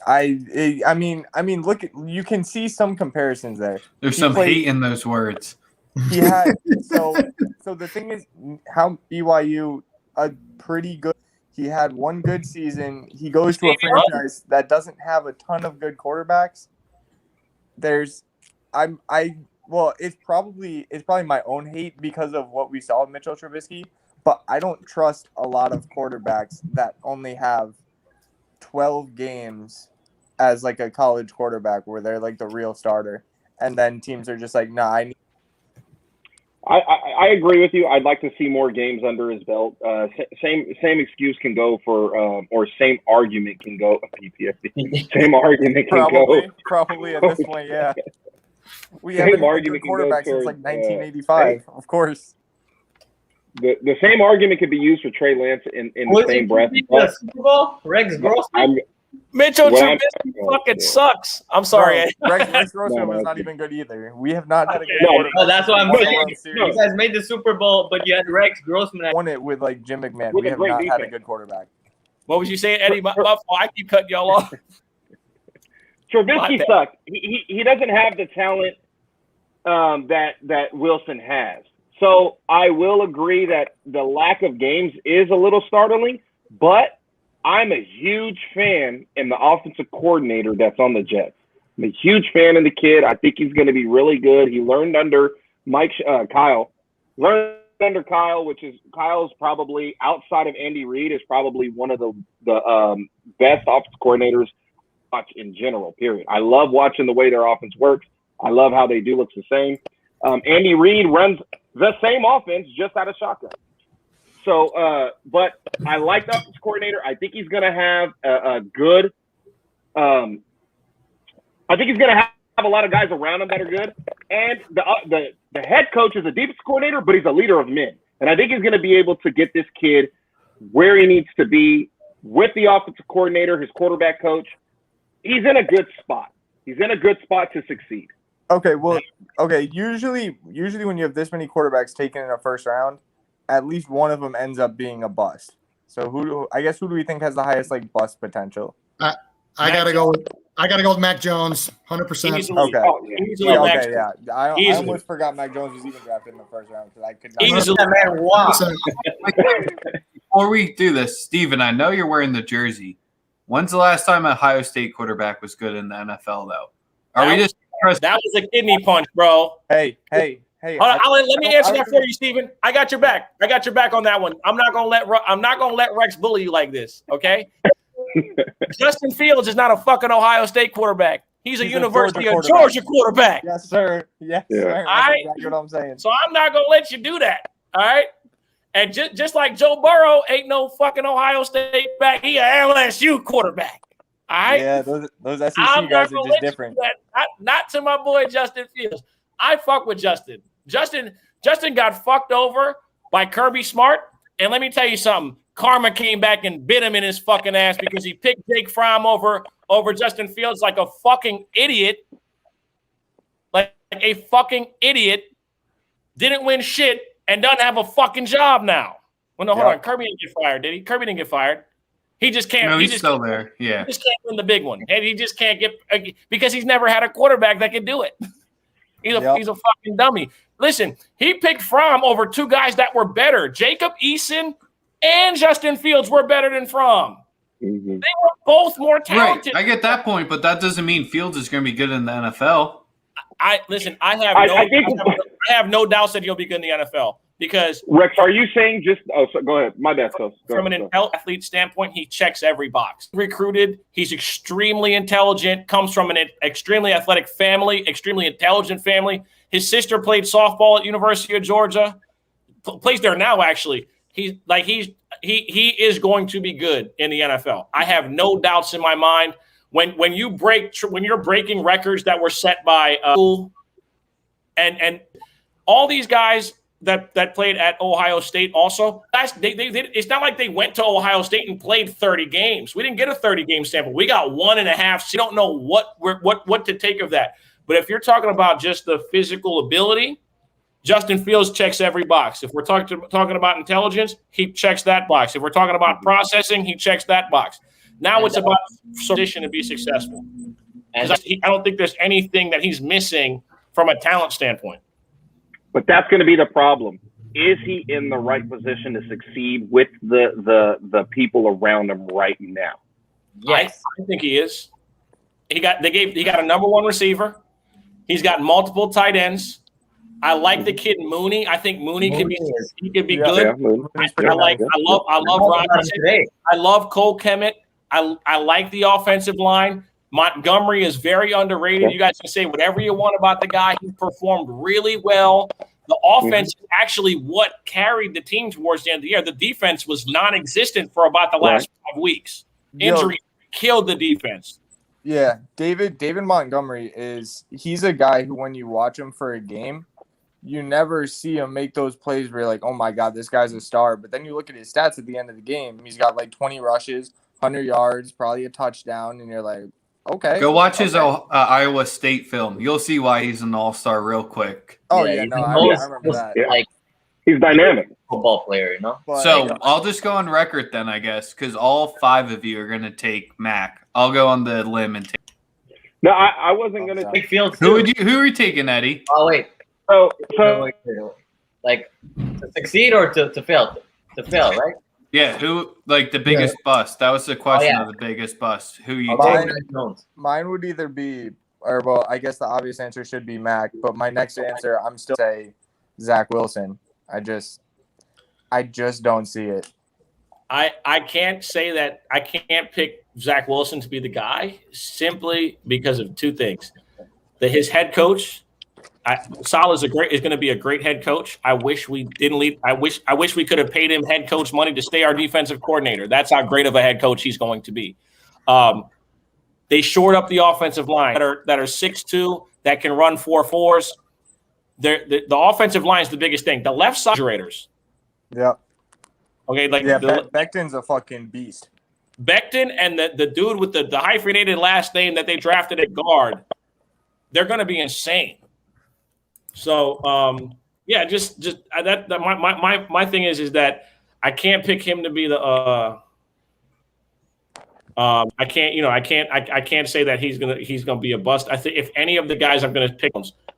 S4: I mean, look at, you can see some comparisons there.
S2: There's
S4: He
S2: some
S4: played-
S2: hate in those words.
S4: He had so the thing is how BYU a pretty good. He had one good season. He goes to a franchise that doesn't have a ton of good quarterbacks. It's probably my own hate because of what we saw with Mitchell Trubisky, but I don't trust a lot of quarterbacks that only have 12 games as like a college quarterback where they're like the real starter, and then teams are just like, nah,
S8: I agree with you. I'd like to see more games under his belt. Same excuse can go for, or same argument can go. PTSD. Same argument can go.
S4: Probably at this point, yeah. We
S8: Same
S4: haven't had a good
S8: argument can go
S4: quarterback since
S8: towards,
S4: like 1985, of course.
S8: The same argument could be used for Trey Lance in the
S5: Was
S8: same
S5: it
S8: breath.
S5: the
S8: But
S5: Super Bowl? Rex Grossman?
S1: Mitchell
S8: Well, I'm-
S1: Trubisky fucking sucks. I'm sorry.
S4: No, Rex Grossman
S8: No,
S4: was
S8: no,
S4: not
S8: it's-
S4: even good either. We have not had a good
S1: No,
S4: quarterback.
S5: no, that's what I'm
S4: since the
S5: saying.
S4: World Series.
S5: You guys made the Super Bowl, but you had Rex Grossman.
S4: Won it with like Jim McMahon.
S8: With
S4: We
S8: a
S4: have
S8: great
S4: not had a
S8: defense.
S4: good quarterback.
S1: What was you saying, Eddie? My fault. I keep cutting y'all off. My
S8: Trubisky
S1: bad.
S8: sucks. He doesn't have the talent that Wilson has. So I will agree that the lack of games is a little startling, but I'm a huge fan in the offensive coordinator that's on the Jets. I'm a huge fan of the kid. I think he's going to be really good. He learned under Kyle. Learned under Kyle, which is Kyle's probably outside of Andy Reid is probably one of the best offensive coordinators watch in general, period. I love watching the way their offense works. I love how they do looks the same. Andy Reid runs the same offense just out of shotgun. So, but I like the offensive coordinator. I think he's going to have a good I think he's going to have a lot of guys around him that are good. And the head coach is a defensive coordinator, but he's a leader of men. And I think he's going to be able to get this kid where he needs to be with the offensive coordinator, his quarterback coach. He's in a good spot. He's in a good spot to succeed.
S4: Okay, well, okay. Usually when you have this many quarterbacks taken in a first round, at least one of them ends up being a bust. So who do we think has the highest like bust potential?
S7: I gotta go with Mac Jones, 100%.
S1: Easily.
S4: Okay.
S8: Oh, yeah.
S1: Easily, Max.
S4: Okay, yeah. I
S1: Easily.
S4: almost forgot Mac Jones was even drafted in the first round because I could not.
S1: Easily.
S5: Man, wow.
S2: Before we do this, Steven, I know you're wearing the jersey. When's the last time an Ohio State quarterback was good in the NFL, though? Are we just
S1: That was a kidney punch, bro.
S4: Hey.
S1: Hold on, let me answer that for you, Steven. I got your back. I got your back on that one. I'm not gonna let Rex bully you like this, okay? Justin Fields is not a fucking Ohio State quarterback. He's a University of Georgia quarterback.
S4: Yes, sir. Yes,
S8: Yeah.
S4: sir.
S1: All right.
S4: That's exactly what I'm saying.
S1: So I'm not gonna let you do that. All right. And just like Joe Burrow ain't no fucking Ohio State back, he a LSU quarterback. All right.
S4: Yeah, those SEC
S1: I'm
S4: guys
S1: not
S4: are
S1: gonna
S4: just
S1: let
S4: different.
S1: you do that. Not to my boy Justin Fields. I fuck with Justin. Justin got fucked over by Kirby Smart. And let me tell you something. Karma came back and bit him in his fucking ass because he picked Jake Fromm over Justin Fields like a fucking idiot. Like a fucking idiot. Didn't win shit and doesn't have a fucking job now. Well, no, hold on. Kirby didn't get fired, did he? Kirby didn't get fired. He just can't.
S2: No,
S1: he
S2: he's
S1: just
S2: still there. Yeah.
S1: He just can't win the big one. And he just can't get because he's never had a quarterback that can do it. He's a fucking dummy. Listen, he picked Fromm over two guys that were better. Jacob Eason and Justin Fields were better than Fromm.
S8: Mhm.
S1: They were both more talented.
S2: Right. I get that point, but that doesn't mean Fields is going to be good in the NFL.
S1: I have no doubts that he'll be good in the NFL because
S8: Rex, are you saying just? Oh, so go ahead. My bad.
S1: from an athlete standpoint, he checks every box. Recruited, he's extremely intelligent, comes from an extremely athletic family, extremely intelligent family. His sister played softball at University of Georgia, plays there now. Actually, he is going to be good in the NFL. I have no doubts in my mind. When you're breaking records that were set by and all these guys that played at Ohio State also, it's not like they went to Ohio State and played 30 games. We didn't get a 30-game sample. We got 1.5. So you don't know what to take of that. But if you're talking about just the physical ability, Justin Fields checks every box. If we're talking about intelligence, he checks that box. If we're talking about processing, he checks that box. Now it's about position to be successful. And I don't think there's anything that he's missing from a talent standpoint.
S8: But that's going to be the problem. Is he in the right position to succeed with the people around him right now?
S1: Yes, I think he is. He got a number one receiver. He's got multiple tight ends. I like the kid Mooney. I think Mooney could be good.
S8: Yeah,
S1: I love Robinson. I love Cole Kemet. I like the offensive line. Montgomery is very underrated. You guys can say whatever you want about the guy. He performed really well. The offense is actually what carried the team towards the end of the year. The defense was non-existent for about the last 5 weeks. Injury killed the defense.
S4: Yeah, David Montgomery he's a guy who when you watch him for a game, you never see him make those plays where you're like, oh my God, this guy's a star. But then you look at his stats at the end of the game. He's got like 20 rushes, 100 yards, probably a touchdown. And you're like, okay.
S2: Go watch his Iowa State film. You'll see why he's an all-star real quick.
S4: Oh,
S5: Yeah,
S4: yeah,
S5: I
S4: remember that.
S8: Yeah.
S5: Like
S8: He's dynamic.
S5: football player, you know.
S4: But,
S2: So I'll just go on record then, I guess, because all 5 of you are going to take Mac. I'll go on the limb and take.
S8: No, I wasn't going to
S5: Big
S8: take.
S5: Fields.
S2: Who are you taking, Eddie?
S5: Oh wait.
S8: So
S5: Wait. Like to succeed or to fail? To fail, right?
S2: Yeah, who like the biggest bust? That was the question
S5: yeah.
S2: of the biggest bust. Who you
S4: Mine-
S2: taking?
S4: mine would either be, or well, I guess the obvious answer should be Mac. But my next answer, I'm still say Zach Wilson. I just don't see it.
S1: I can't say that I can't pick Zach Wilson to be the guy simply because of 2 things. His head coach, Sal is going to be a great head coach. I wish we didn't leave. I wish we could have paid him head coach money to stay our defensive coordinator. That's how great of a head coach he's going to be. They shored up the offensive line that are 6'2", that can run 4.4s. The offensive line is the biggest thing. The left side refrigerators.
S4: Yep.
S1: Okay,
S4: Becton's a fucking beast.
S1: Becton and the dude with the hyphenated last name that they drafted at guard. they're going to be insane. So yeah, just that my thing is that I can't pick him to be the I can't say that he's gonna be a bust. I think if any of the guys I'm gonna pick,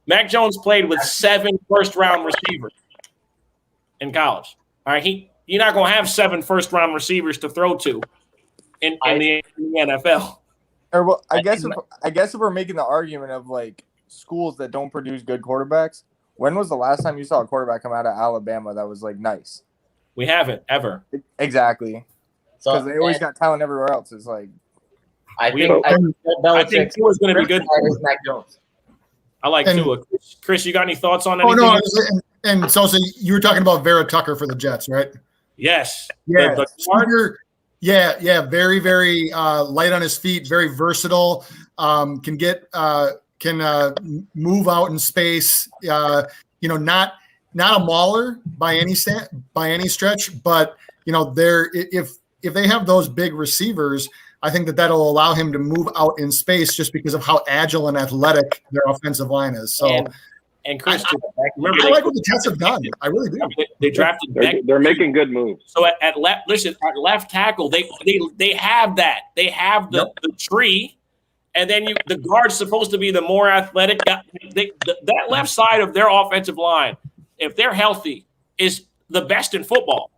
S1: Mac Jones played with 7 first-round receivers in college. All right, you're not gonna have 7 first-round receivers to throw to in the NFL.
S4: Or well, I guess if we're making the argument of like schools that don't produce good quarterbacks, when was the last time you saw a quarterback come out of Alabama that was like nice?
S1: We haven't ever.
S4: Exactly.
S5: So
S4: Because they always got talent everywhere else. It's like
S5: I think
S1: Tua's going to be good.
S5: Mac Jones.
S1: I like Tua. Chris, you got any thoughts on
S7: Oh
S1: anything?
S7: no, and Sosa, you were talking about Vera Tucker for the Jets, right?
S1: Yes.
S7: Yeah. Yeah. Very, very light on his feet. Very versatile. Can move out in space. Not a mauler by any stretch, but if they have those big receivers, I think that'll allow him to move out in space just because of how agile and athletic their offensive line is. So,
S1: and Chris,
S7: I like what the Jets have done. I really do.
S1: They drafted.
S8: They're making good moves.
S1: So at left tackle, they have that. They have the tree, and then the guard's supposed to be the more athletic guy. That left side of their offensive line, if they're healthy, is the best in football.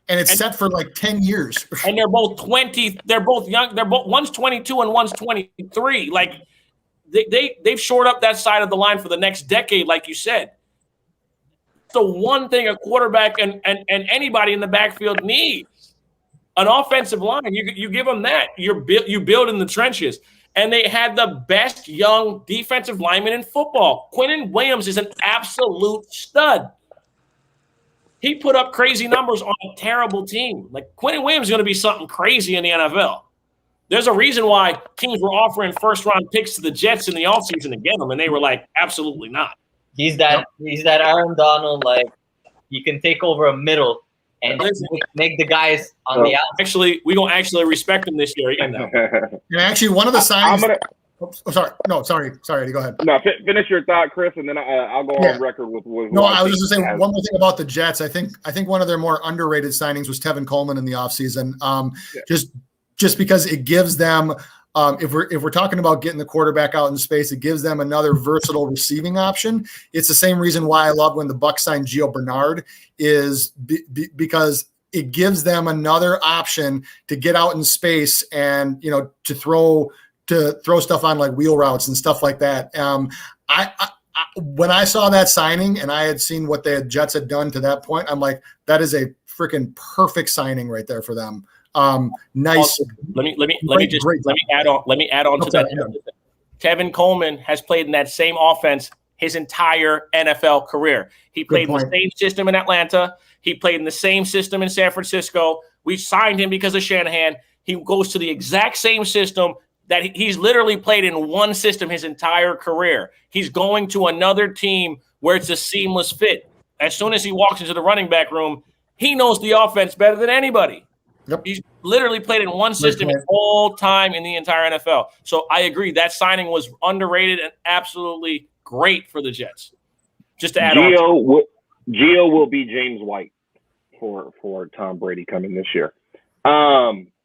S7: And it's set for like 10 years.
S1: And they're both 20. They're both young. One's 22 and one's 23. Like they've shored up that side of the line for the next decade, like you said. The one thing a quarterback and anybody in the backfield needs, an offensive line. You give them that. You build in the trenches. And they had the best young defensive lineman in football. Quinnen Williams is an absolute stud. He put up crazy numbers on a terrible team. Like Quinnen Williams is going to be something crazy in the NFL. There's a reason why teams were offering first-round picks to the Jets in the offseason to get him, and they were like, absolutely not.
S5: He's that Aaron Donald, like he can take over a middle and make the guys on the outside.
S1: Actually, we're going to actually respect him this year again now.
S7: And actually, one of the signs sorry, go ahead.
S8: No, finish your thought, Chris, and then I'll go on record with
S7: no, I was just going to say one more thing about the Jets. I think one of their more underrated signings was Tevin Coleman in the offseason. Just because it gives them if we're talking about getting the quarterback out in space, it gives them another versatile receiving option. It's the same reason why I love when the Bucs signed Gio Bernard is because it gives them another option to get out in space and to throw stuff on like wheel routes and stuff like that. When I saw that signing and I had seen what the Jets had done to that point, I'm like, that is a freaking perfect signing right there for them. Nice.
S1: Let me add on to that. Tevin Coleman has played in that same offense his entire NFL career. He played in the same system in Atlanta. He played in the same system in San Francisco. We signed him because of Shanahan. He goes to the exact same system that he's literally played in one system his entire career. He's going to another team where it's a seamless fit. As soon as he walks into the running back room, he knows the offense better than anybody.
S7: Yep.
S1: He's literally played in one system the whole time in the entire NFL. So I agree. That signing was underrated and absolutely great for the Jets. Just to add on.
S8: Gio will be James White for Tom Brady coming this year.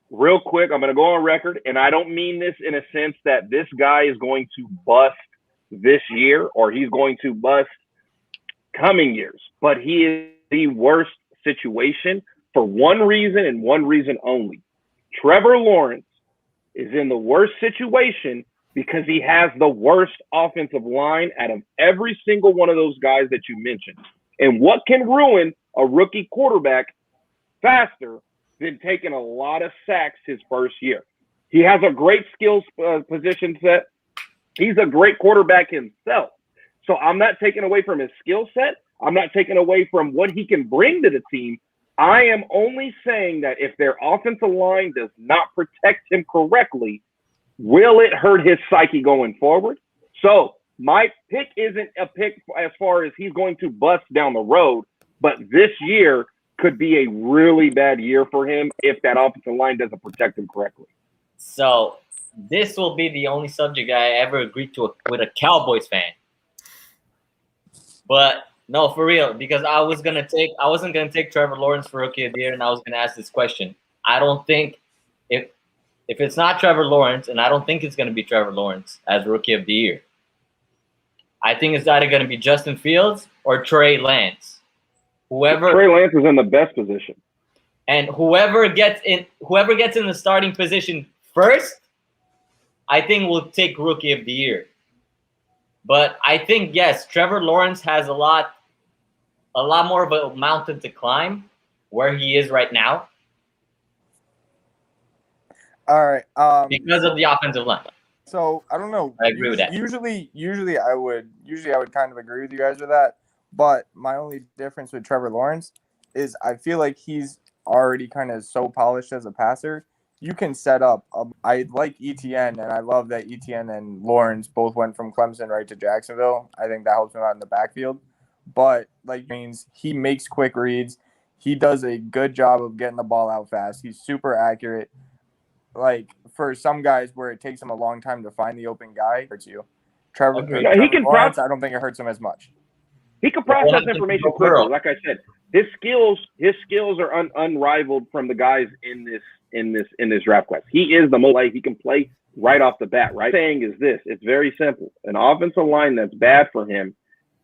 S8: Real quick, I'm going to go on record, and I don't mean this in a sense that this guy is going to bust this year or he's going to bust coming years, but he is the worst situation for one reason and one reason only. Trevor Lawrence is in the worst situation because he has the worst offensive line out of every single one of those guys that you mentioned. And what can ruin a rookie quarterback faster than taking a lot of sacks his first year? He has a great skills position set. He's a great quarterback himself. So I'm not taking away from his skill set. I'm not taking away from what he can bring to the team. I am only saying that if their offensive line does not protect him correctly, will it hurt his psyche going forward? So my pick isn't a pick as far as he's going to bust down the road, but this year could be a really bad year for him if that offensive line doesn't protect him correctly.
S5: So this will be the only subject I ever agreed to with a Cowboys fan. But no, for real, because I wasn't gonna take Trevor Lawrence for Rookie of the Year, and I was gonna ask this question. I don't think if it's not Trevor Lawrence, and I don't think it's gonna be Trevor Lawrence as Rookie of the Year, I think it's either gonna be Justin Fields or Trey Lance.
S8: Trey Lance is in the best position.
S5: And whoever gets in the starting position first, I think will take Rookie of the Year. But I think, yes, Trevor Lawrence has a lot more of a mountain to climb where he is right now
S4: All right.
S5: because of the offensive line.
S4: So I don't know.
S5: I agree with that.
S4: Usually I would kind of agree with you guys with that. But my only difference with Trevor Lawrence is I feel like he's already kind of so polished as a passer. You can set up. I like ETN, and I love that ETN and Lawrence both went from Clemson right to Jacksonville. I think that helps him out in the backfield. But like means he makes quick reads. He does a good job of getting the ball out fast. He's super accurate. Like for some guys where it takes him a long time to find the open guy, it hurts you. Trevor Lawrence, I don't think it hurts him as much.
S8: He can process information quickly. Like I said, his skills are unrivaled from the guys in this draft class. He is the most like he can play right off the bat. Right, saying is this: it's very simple. An offensive line that's bad for him,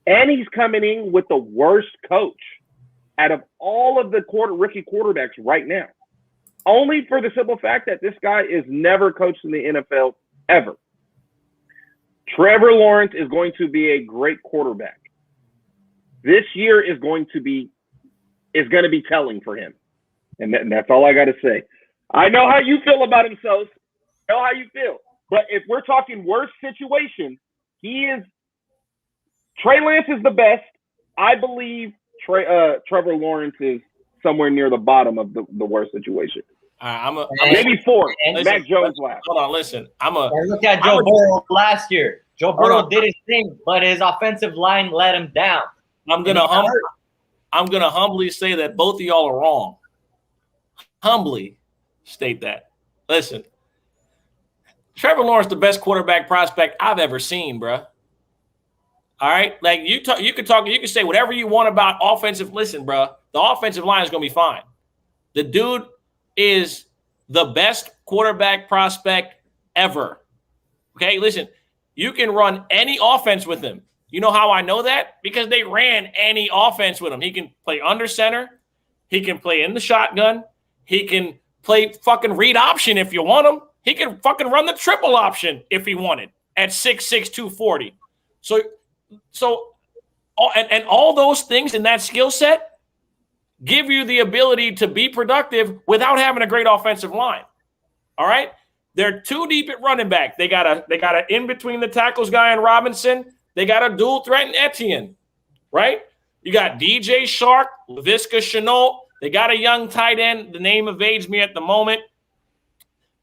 S8: and he's coming in with the worst coach out of all of the rookie quarterbacks right now. Only for the simple fact that this guy is never coached in the NFL ever. Trevor Lawrence is going to be a great quarterback. This year is going to be telling for him. And that's all I got to say. I know how you feel about him, Sos. I know how you feel. But if we're talking worst situation, Trey Lance is the best. I believe Trevor Lawrence is somewhere near the bottom of the worst situation. Maybe fourth. Mac Jones last.
S1: Hold on, listen.
S5: Look at Joe Burrow last year. Joe Burrow did his thing, but his offensive line let him down.
S1: I'm gonna humbly say that both of y'all are wrong. Humbly state that. Listen, Trevor Lawrence, the best quarterback prospect I've ever seen, bro. All right, like you can say whatever you want about offensive. Listen, bro, the offensive line is gonna be fine. The dude is the best quarterback prospect ever. Okay, listen, you can run any offense with him. You know how I know that? Because they ran any offense with him. He can play under center. He can play in the shotgun. He can play fucking read option if you want him. He can fucking run the triple option if he wanted at 6'6", 240. So all those things in that skill set give you the ability to be productive without having a great offensive line. All right? They're too deep at running back. They got a in between the tackles guy and Robinson. They got a dual threat in Etienne, right? You got DJ Shark, Laviska Shenault. They got a young tight end. The name evades me at the moment.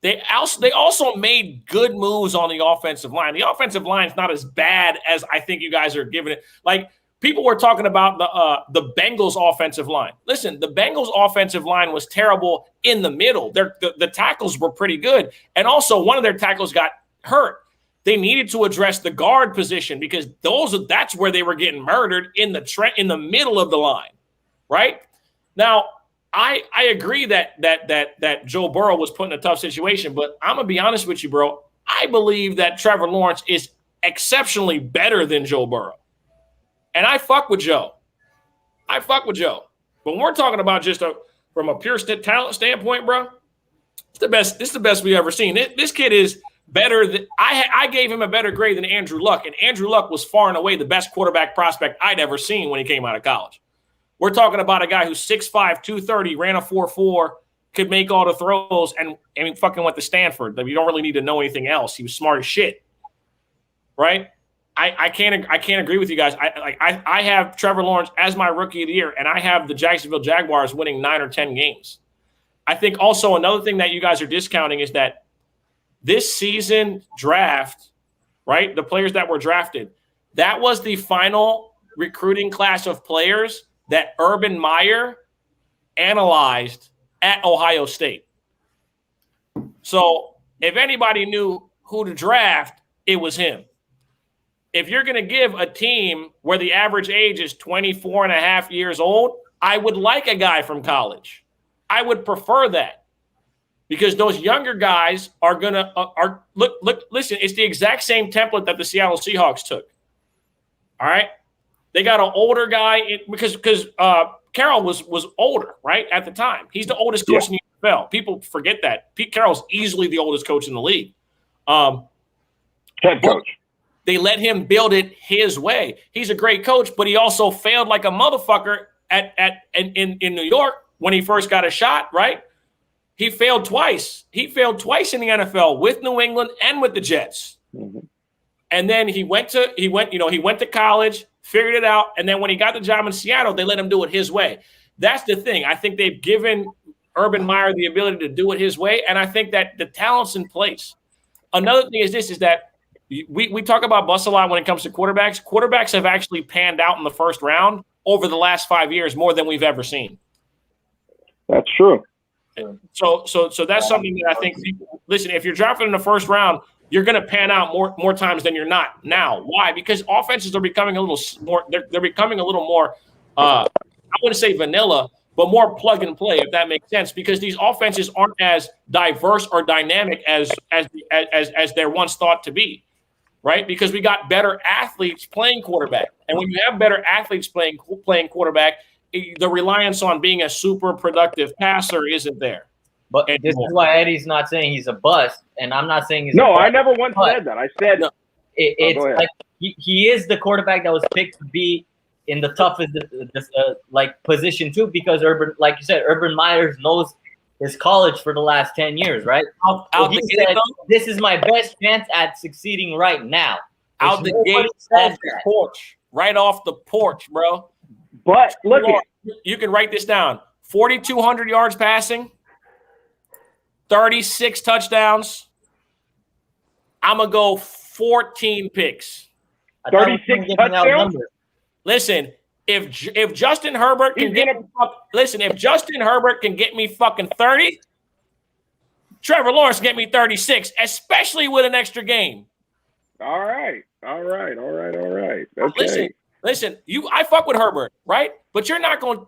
S1: They also made good moves on the offensive line. The offensive line is not as bad as I think you guys are giving it. Like people were talking about the Bengals offensive line. Listen, the Bengals offensive line was terrible in the middle. The tackles were pretty good. And also one of their tackles got hurt. They needed to address the guard position because that's where they were getting murdered in the middle of the line, right? Now, I agree that Joe Burrow was put in a tough situation, but I'm gonna be honest with you, bro. I believe that Trevor Lawrence is exceptionally better than Joe Burrow, and I fuck with Joe. But when we're talking about just from a pure talent standpoint, bro, it's the best. This is the best we've ever seen. This kid is better than I gave him a better grade than Andrew Luck, and Andrew Luck was far and away the best quarterback prospect I'd ever seen when he came out of college. We're talking about a guy who's 6'5", 230, ran a 4.4, could make all the throws, and fucking went to Stanford. You don't really need to know anything else. He was smart as shit, right? I can't agree with you guys. I have Trevor Lawrence as my Rookie of the Year, and I have the Jacksonville Jaguars winning 9 or 10 games. I think also another thing that you guys are discounting is that this season draft, right, the players that were drafted, that was the final recruiting class of players that Urban Meyer analyzed at Ohio State. So if anybody knew who to draft, it was him. If you're going to give a team where the average age is 24 and a half years old, I would like a guy from college. I would prefer that because those younger guys are going to listen, it's the exact same template that the Seattle Seahawks took. All right. They got an older guy because Carroll was older, right, at the time. He's the oldest coach in the NFL. People forget that. Pete Carroll's easily the oldest coach in the league.
S8: Head coach.
S1: They let him build it his way. He's a great coach, but he also failed like a motherfucker in New York when he first got a shot, right? He failed twice. He failed twice in the NFL with New England and with the Jets. Mm-hmm. And then he went to college, figured it out, and then when he got the job in Seattle, they let him do it his way. That's the thing. I think they've given Urban Meyer the ability to do it his way, and I think that the talent's in place. Another thing is that we talk about bust a lot when it comes to quarterbacks. Quarterbacks have actually panned out in the first round over the last 5 years more than we've ever seen.
S8: That's true.
S1: So that's something that I think people listen. If you're drafted in the first round, you're going to pan out more times than you're not now. Why? Because offenses are becoming a little more. They're becoming a little more. I wouldn't say vanilla, but more plug and play, if that makes sense. Because these offenses aren't as diverse or dynamic as they're once thought to be, right? Because we got better athletes playing quarterback, and when you have better athletes playing quarterback, the reliance on being a super productive passer isn't there.
S5: But this is why Eddie's not saying he's a bust, and I'm not saying he's
S8: no.
S5: a bust,
S8: I never once said that. I said
S5: it's like he is the quarterback that was picked to be in the toughest position too, because Urban, like you said, Urban Meyer knows his college for the last 10 years, right? He said, "This is my best chance at succeeding right now."
S1: Out the gate, off the porch, right off the porch, bro.
S8: But look,
S1: you can write this down: 4,200 yards passing. 36 touchdowns. I'm going to go 14 picks.
S8: 36 touchdowns?
S1: Listen, if Justin Herbert can if Justin Herbert can get me fucking 30, Trevor Lawrence can get me 36, especially with an extra game.
S8: All right. Okay.
S1: Listen, I fuck with Herbert, right? But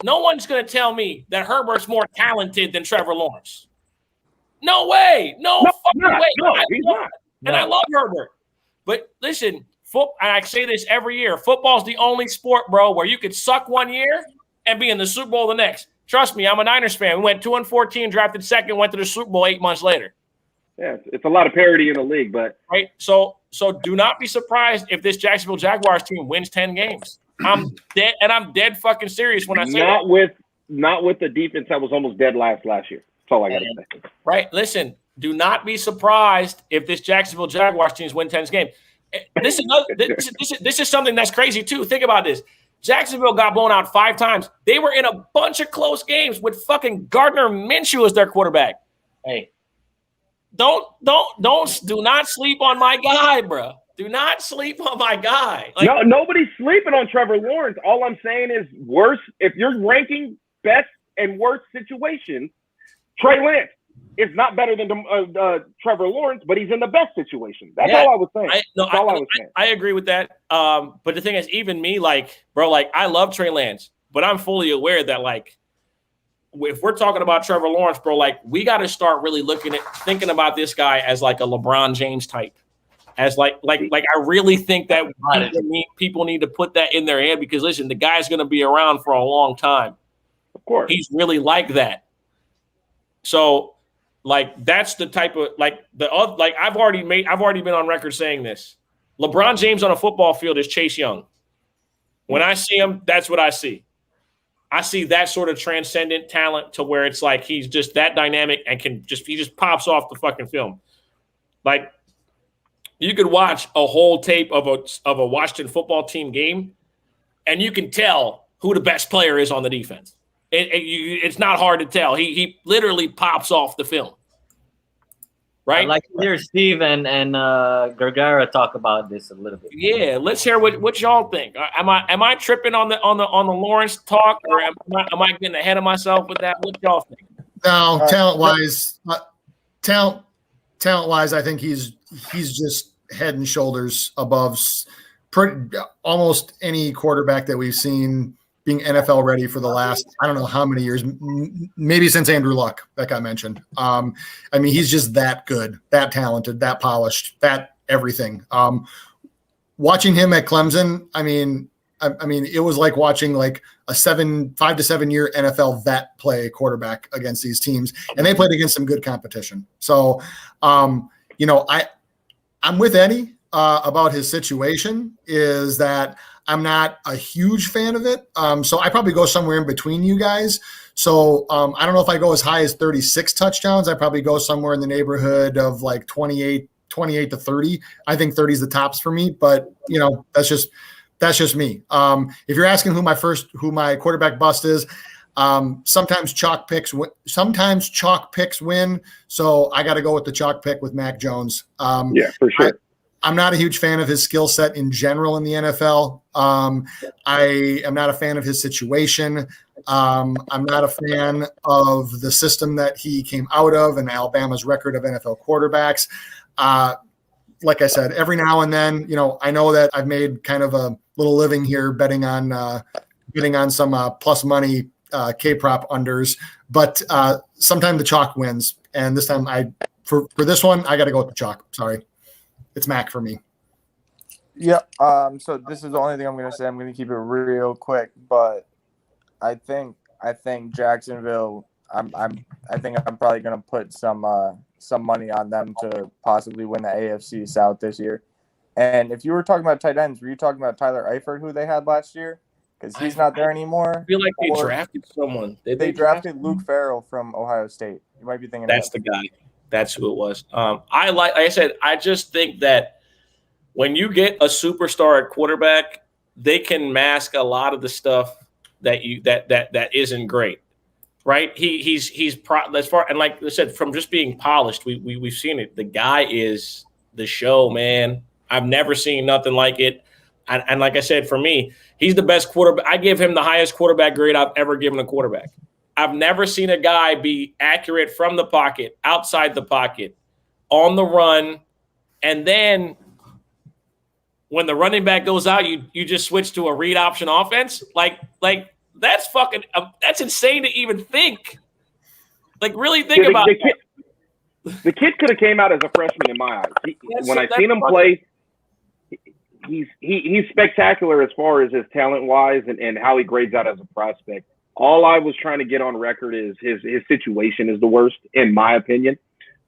S1: no one's going to tell me that Herbert's more talented than Trevor Lawrence. No way. No fucking way.
S8: He's not.
S1: And I love Herbert. But listen, and I say this every year, football's the only sport, bro, where you could suck 1 year and be in the Super Bowl the next. Trust me, I'm a Niners fan. We went 2-14, drafted second, went to the Super Bowl 8 months later.
S8: Yeah, it's a lot of parity in the league, but
S1: right. So do not be surprised if this Jacksonville Jaguars team wins 10 games. I'm dead fucking serious when I say that.
S8: Not with the defense that was almost dead last year. That's all I got to say.
S1: Right. Listen, do not be surprised if this Jacksonville Jaguars team win 10 games. This is something that's crazy too. Think about this. Jacksonville got blown out 5 times. They were in a bunch of close games with fucking Gardner Minshew as their quarterback.
S5: Hey,
S1: do not sleep on my guy, bro. Do not sleep on my guy.
S8: No, nobody's sleeping on Trevor Lawrence. All I'm saying is worse. If you're ranking best and worst situations, Trey Lance is not better than Trevor Lawrence, but he's in the best situation. That's all I was saying.
S1: I agree with that. But the thing is, even me, I love Trey Lance, but I'm fully aware that, if we're talking about Trevor Lawrence, bro, we got to start really thinking about this guy as a LeBron James type. As I really think that people need to put that in their head because, listen, the guy's going to be around for a long time.
S8: Of course.
S1: He's really like that. So, that's the type of I've already been on record saying this. LeBron James on a football field is Chase Young. When I see him, that's what I see. I see that sort of transcendent talent to where it's he's just that dynamic and he just pops off the fucking film. You could watch a whole tape of a Washington football team game, and you can tell who the best player is on the defense. It's not hard to tell. He literally pops off the film. Right?
S5: I'd like to hear Steve and Gergara talk about this a little bit.
S1: Yeah, let's hear what y'all think. Am I tripping on the Lawrence talk, or am I getting ahead of myself with that? What y'all think?
S7: No, talent wise, talent talent-wise, I think he's just head and shoulders above almost any quarterback that we've seen being NFL ready for the last, I don't know how many years, maybe since Andrew Luck that got mentioned. I mean, he's just that good, that talented, that polished, that everything. Watching him at Clemson, I mean, it was like watching like a 5 to 7 year NFL vet play quarterback against these teams, and they played against some good competition. So, you know, I'm with Eddie about his situation. Is that I'm not a huge fan of it. So I probably go somewhere in between you guys. So I don't know if I go as high as 36 touchdowns. I probably go somewhere in the neighborhood of like 28 to 30. I think 30 is the tops for me, but you know, that's just me. If you're asking who my quarterback bust is, sometimes chalk picks win. So I got to go with the chalk pick with Mac Jones.
S8: Yeah, for sure.
S7: I'm not a huge fan of his skill set in general in the NFL. I am not a fan of his situation. I'm not a fan of the system that he came out of and Alabama's record of NFL quarterbacks. Like I said, every now and then, you know, I know that I've made kind of a little living here betting on some plus money K-prop unders, but sometimes the chalk wins. And this time for this one, I got to go with the chalk. Sorry. It's Mac for me.
S4: Yeah. So this is the only thing I'm going to say. I'm going to keep it real quick, but I think Jacksonville. I think I'm probably going to put some money on them to possibly win the AFC South this year. And if you were talking about tight ends, were you talking about Tyler Eifert, who they had last year? Because he's not there anymore.
S1: I feel like they drafted someone.
S4: They drafted Luke Farrell from Ohio State. You might be thinking
S1: that's the guy. That's who it was. Like I said, I just think that when you get a superstar at quarterback, they can mask a lot of the stuff that isn't great, right? He's as far, and like I said, from just being polished, we've seen it. The guy is the show, man. I've never seen nothing like it. And like I said, for me, he's the best quarterback. I give him the highest quarterback grade I've ever given a quarterback. I've never seen a guy be accurate from the pocket, outside the pocket, on the run, and then when the running back goes out, you just switch to a read option offense. Like that's fucking that's insane to even think. Like really think about that.
S8: The kid could have came out as a freshman in my eyes. When I seen him play, he's spectacular as far as his talent wise and how he grades out as a prospect. All I was trying to get on record is his situation is the worst, in my opinion.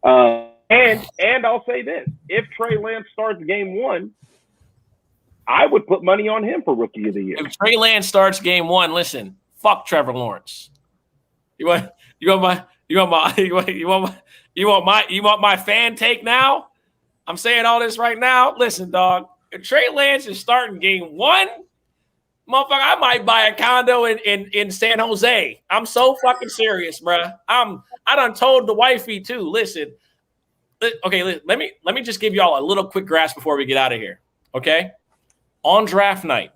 S8: And I'll say this: if Trey Lance starts game 1, I would put money on him for Rookie of the Year.
S1: If Trey Lance starts game 1, listen, fuck Trevor Lawrence. You want my fan take now? I'm saying all this right now. Listen, dog. If Trey Lance is starting game 1. Motherfucker, I might buy a condo in San Jose. I'm so fucking serious, bro. I done told the wifey too. Listen, okay, let me just give y'all a little quick grasp before we get out of here. Okay, on draft night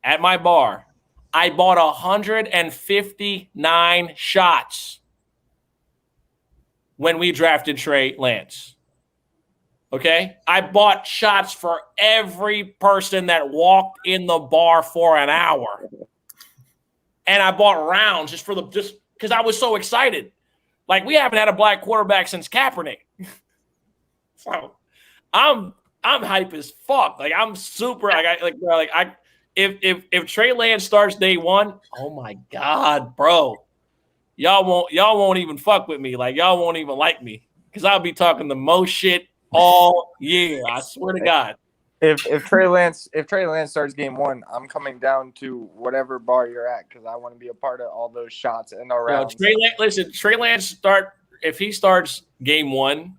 S1: at my bar, I bought 159 shots when we drafted Trey Lance. Okay, I bought shots for every person that walked in the bar for an hour, and I bought rounds just because I was so excited. Like we haven't had a black quarterback since Kaepernick, so I'm hype as fuck. Like I'm super if Trey Lance starts day 1, oh my god, bro, y'all won't even fuck with me. Like y'all won't even like me because I'll be talking the most shit all year. I swear to God.
S4: If Trey Lance starts game 1, I'm coming down to whatever bar you're at because I want to be a part of all those shots and around.
S1: Trey Lance if he starts game 1,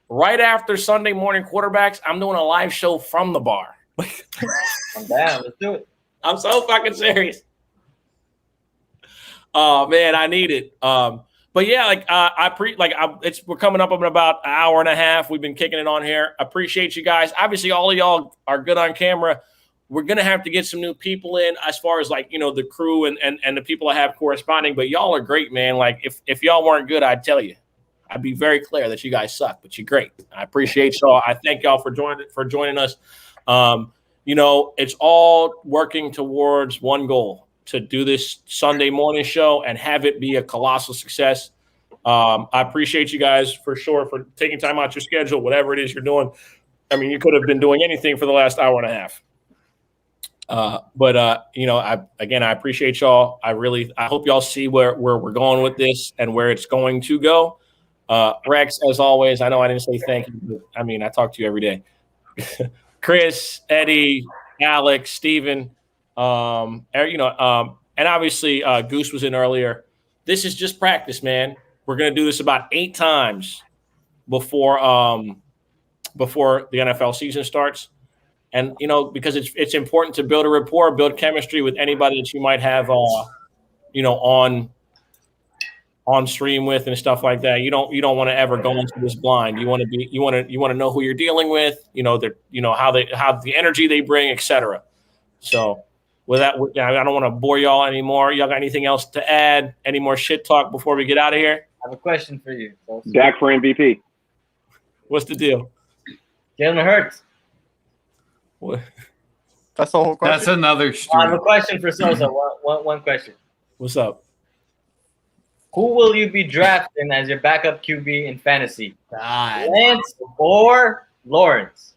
S1: right after Sunday morning quarterbacks, I'm doing a live show from the bar.
S5: I'm down. Let's do it.
S1: I'm so fucking serious. Oh man, I need it. But yeah, we're coming up in about an hour and a half. We've been kicking it on here. Appreciate you guys. Obviously, all of y'all are good on camera. We're gonna have to get some new people in as far as the crew and the people I have corresponding. But y'all are great, man. Like if y'all weren't good, I'd tell you. I'd be very clear that you guys suck, but you're great. I appreciate y'all. I thank y'all for joining us. You know, it's all working towards one goal, to do this Sunday morning show and have it be a colossal success. I appreciate you guys for sure for taking time out your schedule, whatever it is you're doing. I mean, you could have been doing anything for the last hour and a half. But you know, I appreciate y'all. I hope y'all see where we're going with this and where it's going to go. Rex, as always, I know I didn't say thank you, but I mean, I talk to you every day. Chris, Eddie, Alex, Steven, and obviously Goose was in earlier. This is just practice, man. We're going to do this about 8 times before the NFL season starts. And, you know, because it's important to build a rapport, build chemistry with anybody that you might have, on stream with and stuff like that. You don't want to ever go into this blind. You want to know who you're dealing with, how the energy they bring, etc. So with that, I don't want to bore y'all anymore. Y'all got anything else to add? Any more shit talk before we get out of here?
S5: I have a question for you.
S8: Dak for MVP.
S1: What's the deal?
S5: Jalen Hurts.
S1: What?
S4: That's the whole question.
S2: That's another
S5: I have
S2: stream.
S5: a question for Sosa. One question.
S1: What's up?
S5: Who will you be drafting as your backup QB in fantasy?
S1: God.
S5: Lance or Lawrence?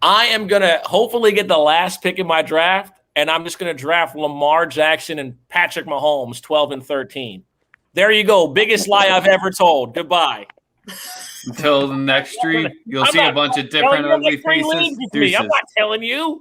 S1: I am going to hopefully get the last pick in my draft, and I'm just going to draft Lamar Jackson and Patrick Mahomes, 12 and 13. There you go. Biggest lie I've ever told. Goodbye.
S2: Until the next stream, you'll see a bunch of different ugly faces.
S1: I'm not telling you.